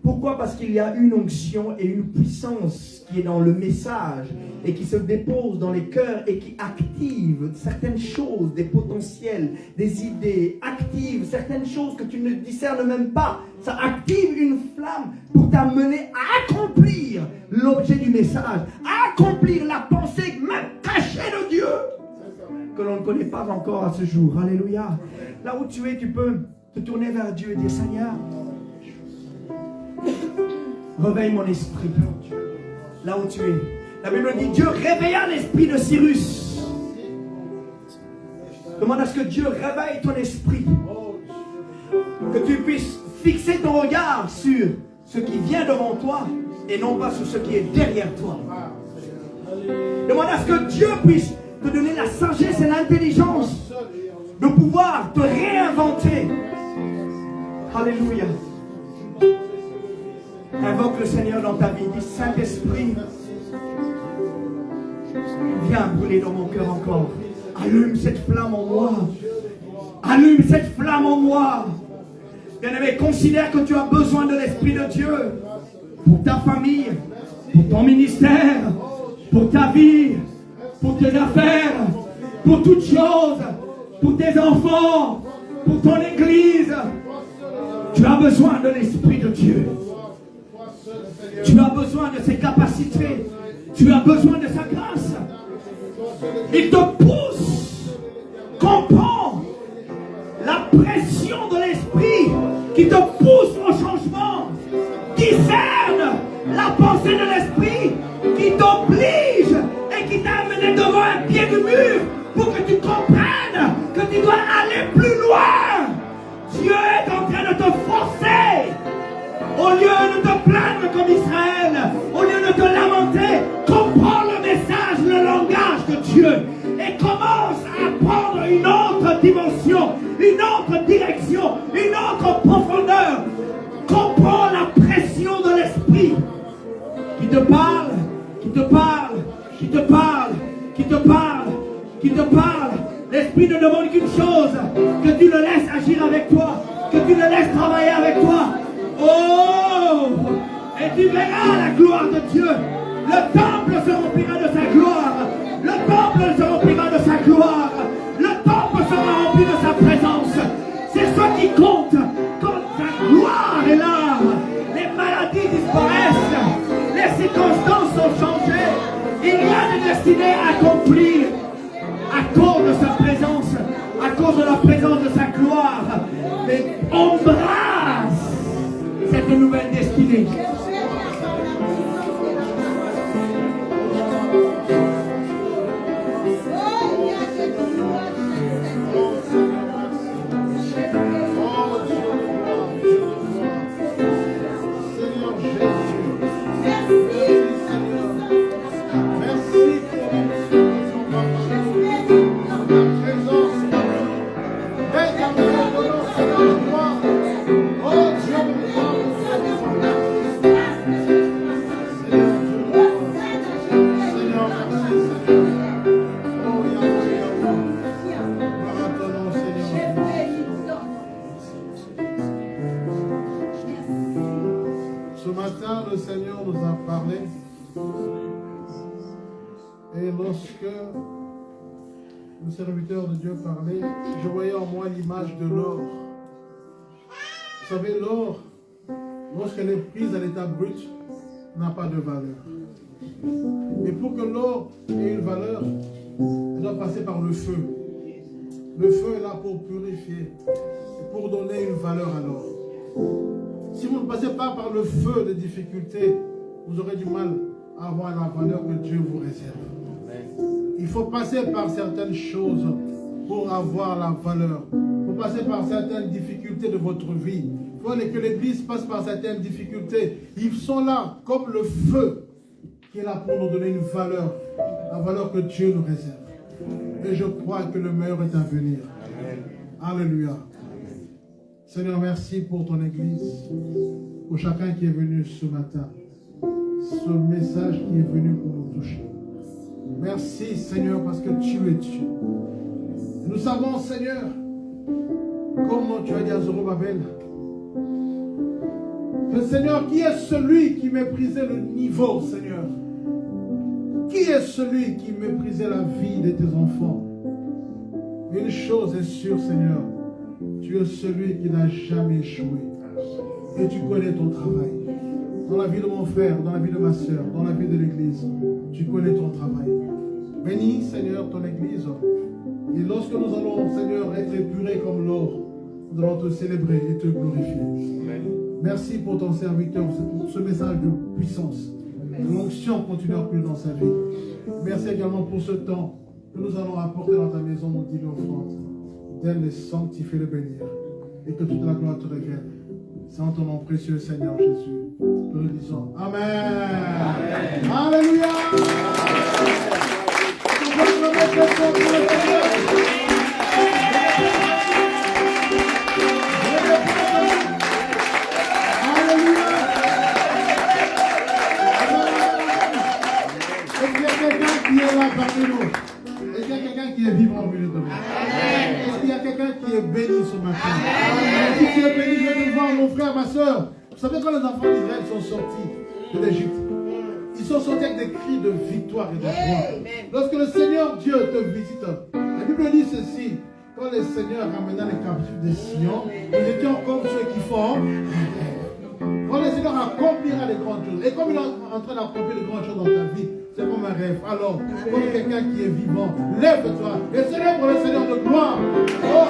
Pourquoi? Parce qu'il y a une onction et une puissance qui est dans le message et qui se dépose dans les cœurs et qui active certaines choses, des potentiels, des idées, active certaines choses que tu ne discernes même pas. Ça active une flamme pour t'amener à accomplir l'objet du message, à accomplir la pensée même cachée de Dieu que l'on ne connaît pas encore à ce jour. Alléluia. Là où tu es, tu peux te tourner vers Dieu et dire, Seigneur, réveille mon esprit. Là où tu es. La Bible dit, Dieu réveilla l'esprit de Cyrus. Demande à ce que Dieu réveille ton esprit. Que tu puisses fixer ton regard sur ce qui vient devant toi et non pas sur ce qui est derrière toi. Demande à ce que Dieu puisse te donner la sagesse et l'intelligence de pouvoir te réinventer. Alléluia. Invoque le Seigneur dans ta vie. Dis, Saint-Esprit, viens brûler dans mon cœur encore. Allume cette flamme en moi. Allume cette flamme en moi. Bien-aimé, considère que tu as besoin de l'Esprit de Dieu pour ta famille, pour ton ministère, pour ta vie, pour tes affaires, pour toutes choses, pour tes enfants, pour ton église. Tu as besoin de l'Esprit de Dieu. Tu as besoin de ses capacités. Tu as besoin de sa grâce. Il te pousse. Comprends la pression de l'esprit qui te pousse au changement. Discerne la pensée de l'esprit qui t'oblige et qui t'a amené devant un pied de mur pour que tu comprennes que tu dois aller plus loin. Dieu est en train de te forcer. Au lieu de te plaindre comme Israël, au lieu de te lamenter, comprends le message, le langage de Dieu et commence à prendre une autre dimension, une autre direction, une autre profondeur. Comprends la pression de l'esprit qui te parle, qui te parle, qui te parle, qui te parle, qui te parle. L'esprit ne demande qu'une chose, que tu le laisses agir avec toi, que tu le laisses travailler avec toi. Oh! Et tu verras la gloire de Dieu. Le temple se remplira de sa gloire. Le temple se remplira de sa gloire. Le temple sera rempli de sa présence. C'est ce qui compte. Quand sa gloire est là, les maladies disparaissent. Les circonstances sont changées. Il y a des destinées à accomplir à cause de sa présence, à cause de la présence de sa gloire. Mais embrasse cette nouvelle destinée. Le Seigneur nous a parlé et lorsque le serviteur de Dieu parlait, je voyais en moi l'image de l'or. Vous savez, l'or, lorsqu'elle est prise à l'état brut, n'a pas de valeur. Et pour que l'or ait une valeur, elle doit passer par le feu. Le feu est là pour purifier et pour donner une valeur à l'or. Si vous ne passez pas par le feu des difficultés, vous aurez du mal à avoir la valeur que Dieu vous réserve. Il faut passer par certaines choses pour avoir la valeur. Il faut passer par certaines difficultés de votre vie. Il faut que l'Église passe par certaines difficultés. Ils sont là comme le feu qui est là pour nous donner une valeur, la valeur que Dieu nous réserve. Et je crois que le meilleur est à venir. Amen. Alléluia. Seigneur, merci pour ton Église, pour chacun qui est venu ce matin. Ce message qui est venu pour nous toucher. Merci Seigneur parce que tu es Dieu. Et nous savons Seigneur, comme tu as dit à Zorobabel, que Seigneur, qui est celui qui méprisait le niveau Seigneur? Qui est celui qui méprisait la vie de tes enfants? Une chose est sûre Seigneur, tu es celui qui n'a jamais échoué. Et tu connais ton travail. Dans la vie de mon frère, dans la vie de ma soeur, dans la vie de l'Église, tu connais ton travail. Bénis, Seigneur, ton Église. Et lorsque nous allons, Seigneur, être épurés comme l'or, nous allons te célébrer et te glorifier. Amen. Merci pour ton serviteur, pour ce message de puissance. De l'onction continuelle plus dans sa vie. Merci également pour ce temps que nous allons apporter dans ta maison, mon divin offrande. D'aide les sanctifier, le bénir. Et que toute la gloire te revienne. C'est en ton nom précieux, Seigneur Jésus. Nous le disons. Amen. Amen. Alléluia. Est-ce qu'il y a quelqu'un qui est vivant au milieu de nous? Est-ce qu'il y a quelqu'un qui est béni ce matin? Si tu es béni, je vais te voir, mon frère, ma soeur. Vous savez, quand les enfants d'Israël sont sortis de l'Égypte, ils sont sortis avec des cris de victoire et de joie. Lorsque le Seigneur Dieu te visite, la Bible dit ceci: quand le Seigneur ramena les captifs de Sion, nous étions comme ceux qui font. Quand le Seigneur accomplira les grandes choses, et comme il est en train d'accomplir les grandes choses dans ta vie, c'est comme un rêve. Alors, comme quelqu'un qui est vivant, lève-toi et célèbre le Seigneur de gloire. Oh,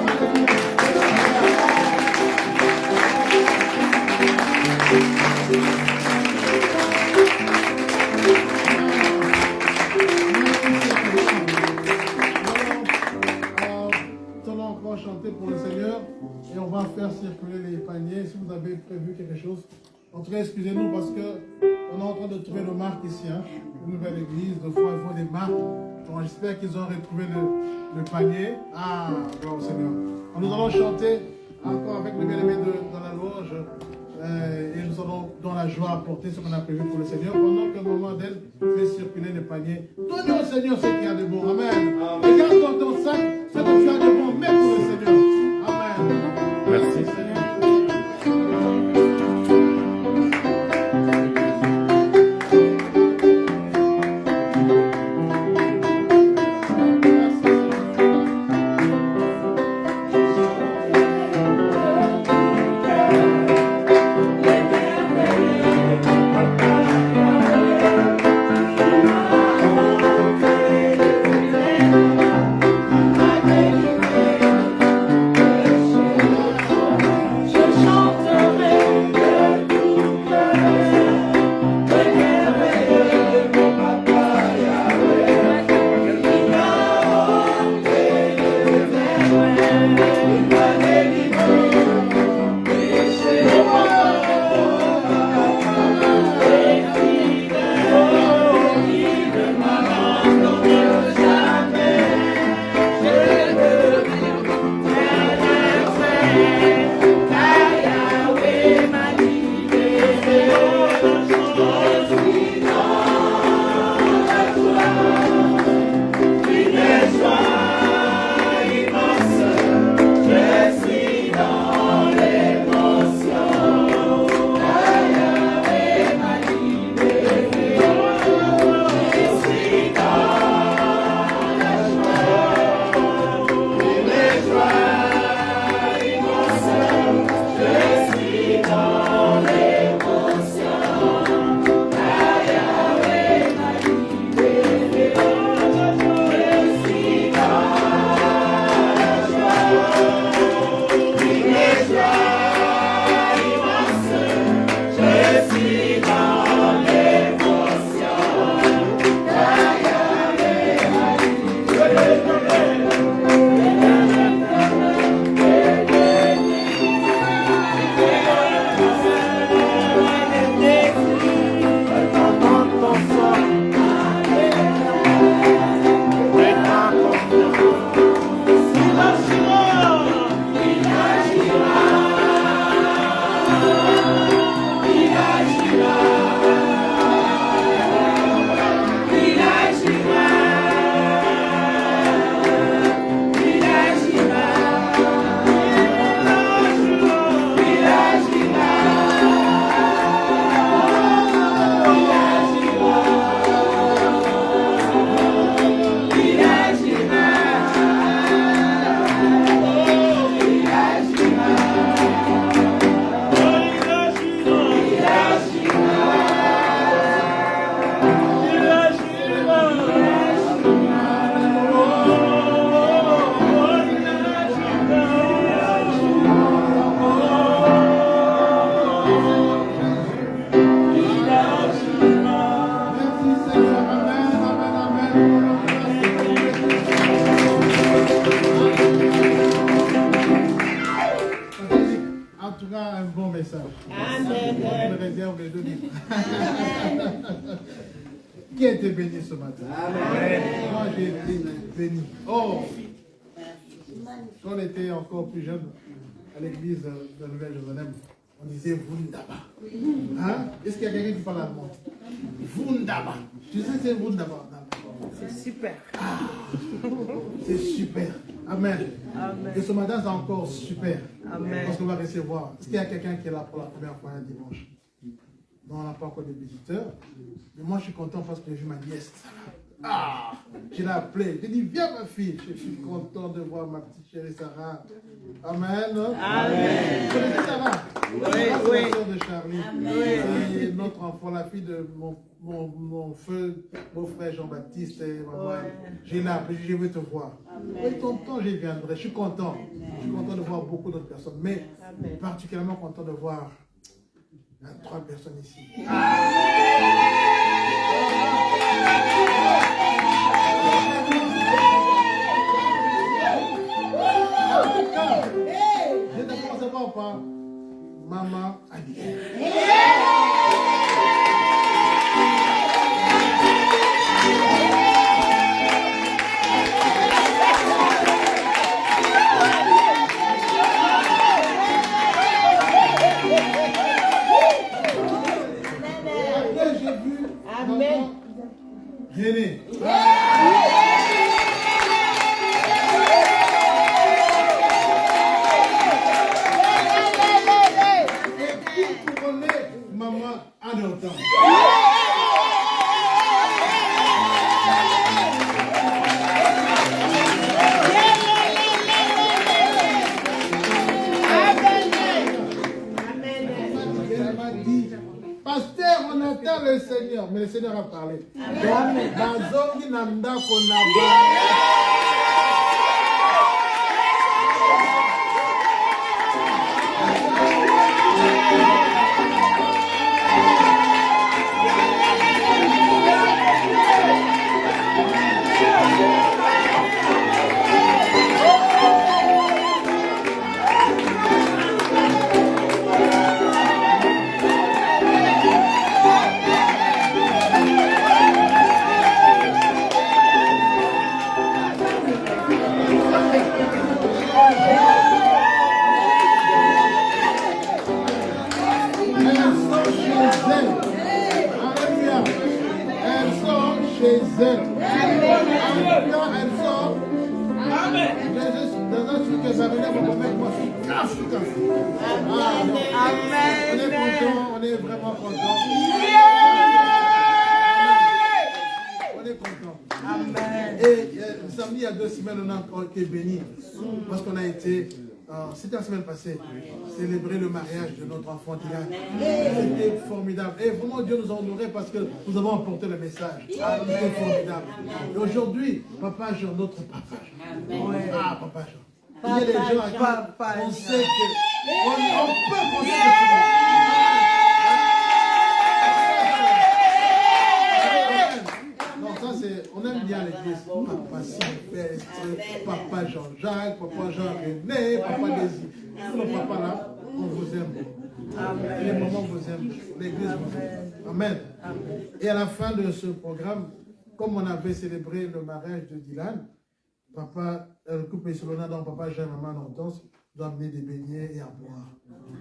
nous allons encore chanter pour le Seigneur et on va faire circuler les paniers. Si vous avez prévu quelque chose, en tout cas, excusez-nous parce que on est en train de trouver nos marques ici, hein. Une nouvelle église, de fois il faut des marques. Donc j'espère qu'ils ont retrouvé le panier. Ah, gloire au Seigneur. Alors, nous allons chanter encore avec le bien-aimé dans la loge. Et nous allons dans la joie apporter ce qu'on a prévu pour le Seigneur. Pendant que le moment d'elle fait circuler les paniers. Donnez au Seigneur ce qu'il y a de bon. Amen. Et garde dans ton sac ce que tu as de bon, mais pour le Seigneur. Amen. Merci Seigneur. Amen. sera un bon message. Amen. On me réserve les 2 livres. Qui a été béni ce matin? Amen. Moi, j'ai été béni. Oh! Quand on était encore plus jeune, à l'église de la Nouvelle-Jérusalem, on disait Wunderbar. Hein? Est-ce qu'il y a quelqu'un qui parle allemand? Wunderbar. Tu sais, c'est Wunderbar. C'est super. C'est super. Amen. Amen. Et ce matin, c'est encore super. Amen. Parce qu'on va recevoir. Est-ce qu'il y a quelqu'un qui est là pour la première fois un dimanche? Non, on n'a pas encore de visiteurs. Mais moi, je suis content parce que j'ai vu ma nièce. Ah! Je l'ai appelée. J'ai dit, viens ma fille. Je suis content de voir ma petite chérie Sarah. Amen. Amen. Vous connaissez Sarah? Oui, C'est oui. la sœur de Charlie. Oui. C'est notre enfant, la fille de mon feu, mon frère Jean-Baptiste. Et maman. Ouais. Je l'ai appelé, je veux te voir. Oui, tonton, je viendrai. Je suis content. Je suis content de voir beaucoup d'autres personnes. Mais particulièrement content de voir 3 personnes ici. Je ne pense pas, maman Abigail. Après, j'ai vu maman René. Maman Anota. Elle m'a dit, pasteur, on attend le Seigneur. Mais le Seigneur a parlé. Bazongi nanda konaba. On est vraiment content. On est content. Et samedi, il y a 2 semaines, on a encore été bénis. Parce qu'on a été, c'était la semaine passée, célébrer le mariage de notre enfant Dylan. C'était formidable. Et vraiment, Dieu nous a honorés parce que nous avons apporté le message. C'était formidable. Et aujourd'hui, Papa Jean, notre Papa Jean. Ah, Papa Jean. Il y a des gens à qui on sait qu'on peut compter dessus. Non, ça c'est, on aime bien l'église. Papa Sylvestre, Papa Jean-Jacques, Papa Jean-René, Papa Désir. Tous nos papas là, on vous aime. Et les mamans vous aiment. L'église vous aime. Amen. Et à la fin de ce programme, comme on avait célébré le mariage de Dylan, Papa, le couple Solona, donc Papa Jean et Maman Nantance, doit amener des beignets et à boire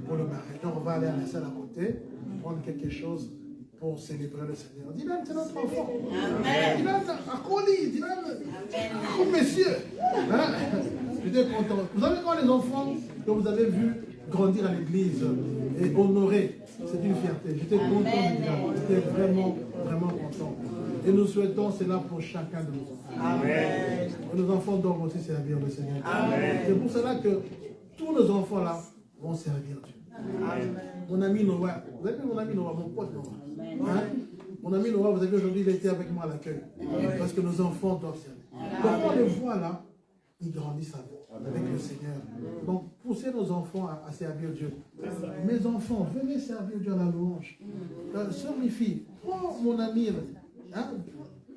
pour le mariage. Donc on va aller à la salle à côté, prendre quelque chose pour célébrer le Seigneur. Dylan, c'est notre enfant. Dylan, à colis, Dylan, comme monsieur. Hein? J'étais content. Vous savez quand les enfants que vous avez vus grandir à l'église et honorer, c'est une fierté. J'étais content de Dylan. J'étais vraiment, vraiment content. Et nous souhaitons cela pour chacun de nos enfants. Amen. Nos enfants doivent aussi servir le Seigneur. C'est pour cela que tous nos enfants là vont servir Dieu. Amen. Mon ami Noah, vous avez vu mon ami Noah, mon pote Noah. Hein? Mon ami Noah, vous avez vu aujourd'hui, il était avec moi à l'accueil. Parce que nos enfants doivent servir. Donc on les voit là, ils grandissent avec le Seigneur. Donc poussez nos enfants à servir Dieu. Mes enfants, venez servir Dieu à la louange. Sœur, mes filles, prends mon ami. Hein?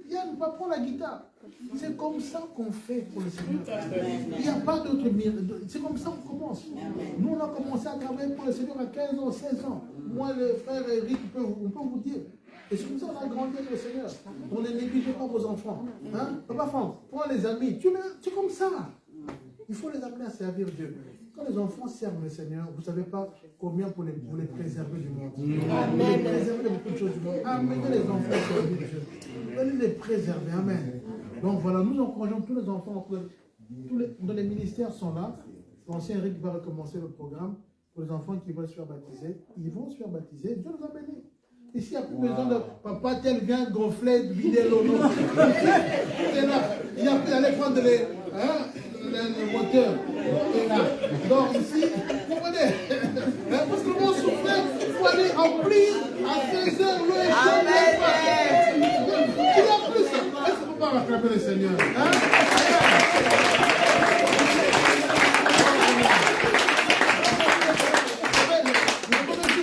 Yann, pas prendre la guitare. C'est comme ça qu'on fait pour le Seigneur. Il n'y a pas d'autre miracle. C'est comme ça qu'on commence. Nous, on a commencé à travailler pour le Seigneur à 15 ans, 16 ans. Moi, le frère Eric, on peut vous dire. Et c'est comme ça qu'on a grandi avec le Seigneur. On ne néglige pas vos enfants. Hein? Papa Franck, prends les amis. C'est comme ça. Il faut les amener à servir Dieu. Quand les enfants servent le Seigneur, vous ne savez pas combien pour les préserver du monde. Pour les préserver de beaucoup de choses du monde. Amenez les enfants à servir Dieu. Venez les préserver. Amen. Donc voilà, nous encourageons tous les enfants. Tous les ministères sont là. L'ancien Eric va recommencer le programme pour les enfants qui veulent se faire baptiser. Ils vont se faire baptiser. Dieu nous a bénis. Ici, il n'y a plus besoin de papa tel vient gonfler, vider l'eau. Il n'y a plus à aller prendre le moteur. Donc ici, vous comprenez? Parce que le monde souffrait, il faut aller remplir à 16 heures l'eau est chaude. Il n'y a plus ça. Est-ce qu'on ne peut pas rattraper le Seigneur?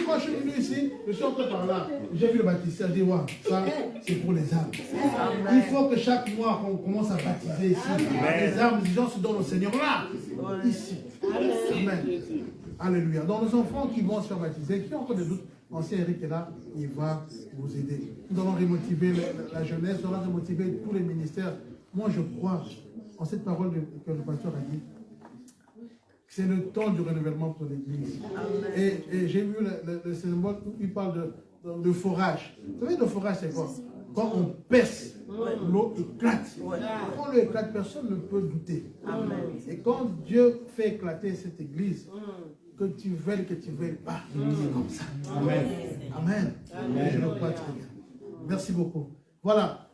Quand je suis venu ici, je suis entré par là. J'ai vu le baptistère, j'ai dit, ouais, ça, c'est pour les âmes. Il faut que chaque mois, qu'on commence à baptiser ici. Les âmes, les gens se donnent au Seigneur là, ici. Amen. Alléluia. Donc, nos enfants qui vont se faire baptiser, qui ont encore des doutes, l'ancien Eric est là, il va vous aider. Nous allons remotiver la jeunesse, nous allons remotiver tous les ministères. Moi, je crois en cette parole que le pasteur a dit. C'est le temps du renouvellement pour l'Église. Et j'ai vu le symbole où il parle de forage. Vous savez, le forage, c'est quoi? Quand on perce, l'eau éclate. Quand l'eau éclate, personne ne peut douter. Et quand Dieu fait éclater cette Église, que tu veuilles pas, c'est comme ça. Amen. Amen. Et je le crois très bien. Merci beaucoup. Voilà.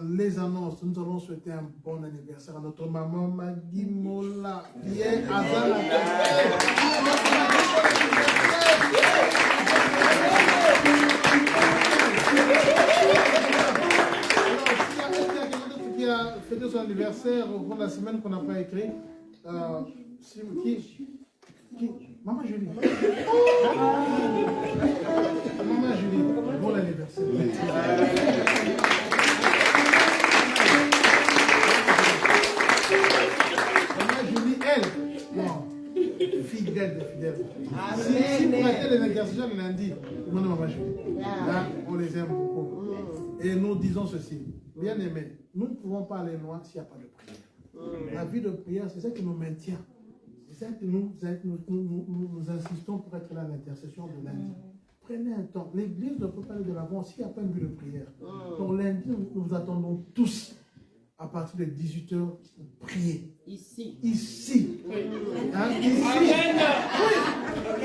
Les annonces, nous allons souhaiter un bon anniversaire à notre maman Maggie Mola, qui est à Zala. Qui a fêté son anniversaire au cours de la semaine qu'on n'a pas écrit. Qui? Maman Julie. Maman Julie, bon anniversaire. Fidèle. Si vous mettez les intercessions le lundi, demandez Maman Julie. Là, on les aime beaucoup. Et nous disons ceci, bien aimés, nous ne pouvons pas aller loin s'il n'y a pas de prière. La vie de prière, c'est ça qui nous maintient. C'est ça que nous insistons pour être là à l'intercession de lundi. Prenez un temps. L'église ne peut pas aller de l'avant s'il n'y a pas une vie de prière. Donc lundi, nous vous attendons tous à partir de 18h pour prier. Ici. Hein? Ici. Oui.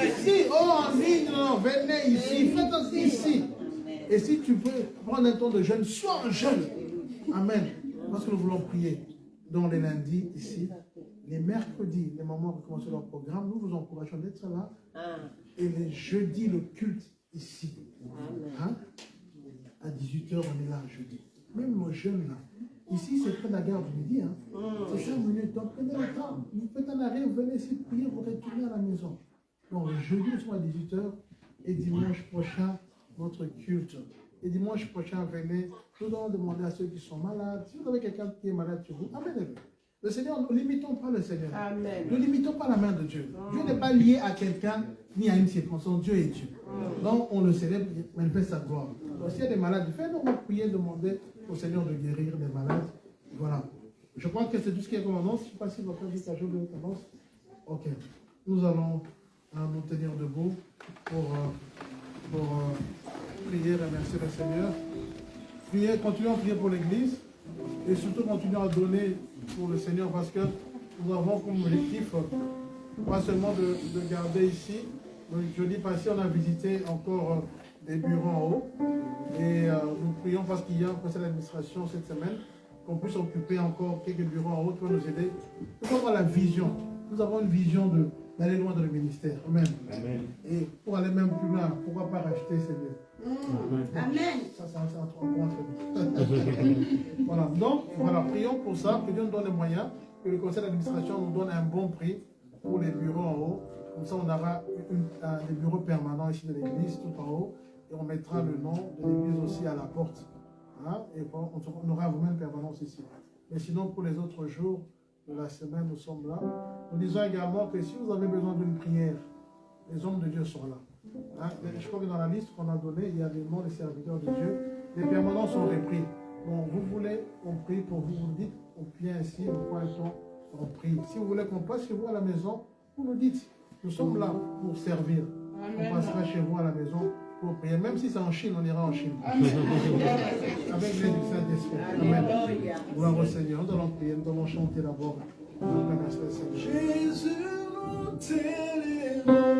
Ici. Oh, en ligne, non, venez ici. Faites ici. Et si tu peux prendre un temps de jeûne, sois un jeûne. Amen. Parce que nous voulons prier. Donc les lundis, ici. Les mercredis, les mamans vont commencer leur programme. Nous vous encourageons d'être là. Et les jeudis, le culte ici. Hein? À 18h, on est là jeudi. Même nos jeunes là. Ici, c'est près de la gare du midi. Hein. C'est 5 minutes. Donc prenez le temps. Vous faites un arrêt, vous venez ici prier, vous retournez à la maison. Donc le jeudi, nous sommes à 18h. Et dimanche prochain, notre culte. Et dimanche prochain, venez. Nous allons demander à ceux qui sont malades. Si vous avez quelqu'un qui est malade chez vous, amenez-le. Le Seigneur, ne limitons pas le Seigneur. Amen. Ne limitons pas la main de Dieu. Dieu n'est pas lié à quelqu'un ni à une circonstance. Dieu est Dieu. Donc on le célèbre, il manifeste sa gloire. Donc s'il y a des malades, faites-nous prier, demander au Seigneur de guérir les malades. Voilà. Je crois que c'est tout ce qui est comme annonce. Je ne sais pas si votre frère dit quelque chose de annonce. Ok. Nous allons nous tenir debout pour prier, remercier le Seigneur. Priez, continuons à prier pour l'Église. Et surtout continuons à donner pour le Seigneur parce que nous avons comme objectif pas seulement de garder ici. Donc, jeudi passé, on a visité encore des bureaux en haut et nous prions parce qu'il y a un conseil d'administration cette semaine qu'on puisse occuper encore quelques bureaux en haut qui vont nous aider. Nous avons la vision. Nous avons une vision d'aller loin dans le ministère. Amen. Amen. Et pour aller même plus loin, pourquoi pas racheter ces lieux? Amen. Ça en trois très vite. Voilà. Donc, voilà, prions pour ça, que Dieu nous donne les moyens, que le conseil d'administration nous donne un bon prix pour les bureaux en haut. Comme ça, on aura des bureaux permanents ici de l'église, tout en haut, et on mettra le nom de l'église aussi à la porte. Hein, et on aura vraiment une permanence ici. Mais sinon, pour les autres jours de la semaine, nous sommes là. Nous disons également que si vous avez besoin d'une prière, les hommes de Dieu sont là. Hein, je crois que dans la liste qu'on a donnée, il y a des noms des serviteurs de Dieu. Les permanences sont repris. Bon, vous voulez, on prie pour vous, vous nous dites, on vient ici, on prend le temps, on prie. Si vous voulez qu'on passe chez vous à la maison, vous nous dites, nous sommes là pour servir. Amen. On passera chez vous à la maison pour prier. Même si c'est en Chine, on ira en Chine. Avec l'aide du Saint-Esprit. Amen. Gloire au Seigneur. Nous allons prier, nous allons chanter d'abord. Jésus, nous t'élèvons.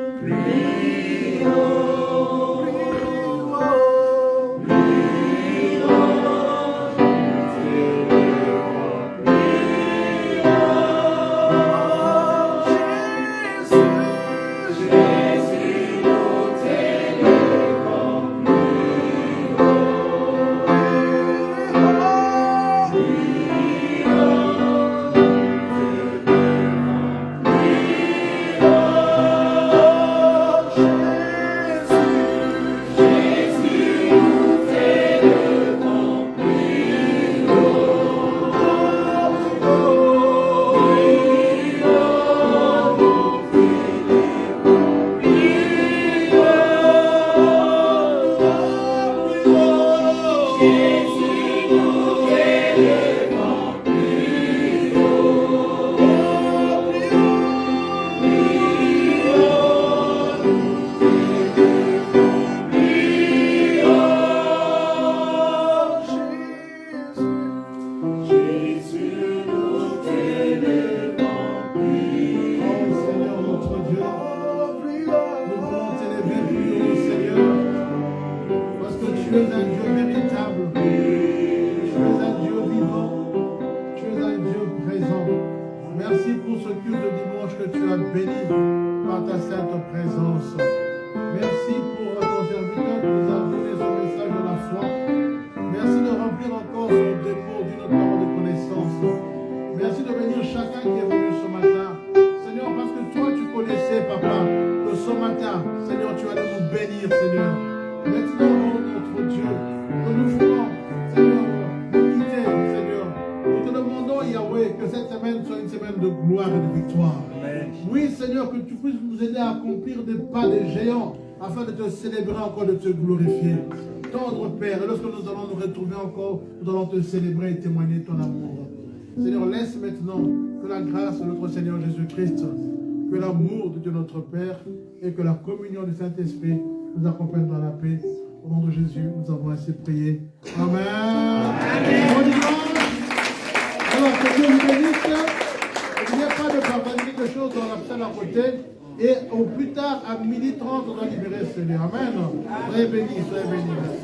Afin de te célébrer encore, de te glorifier. Tendre Père, et lorsque nous allons nous retrouver encore, nous allons te célébrer et témoigner ton amour. Seigneur, laisse maintenant que la grâce de notre Seigneur Jésus-Christ, que l'amour de Dieu notre Père et que la communion du Saint-Esprit nous accompagnent dans la paix. Au nom de Jésus, nous avons ainsi prié. Amen. Bon dimanche. Alors, que Dieu vous bénisse. Il n'y a pas de partager quelque chose dans la salle à côté. Et au plus tard, à 12h30, on va libérer Seigneur. Amen. Soyez bénis, soyez bénis.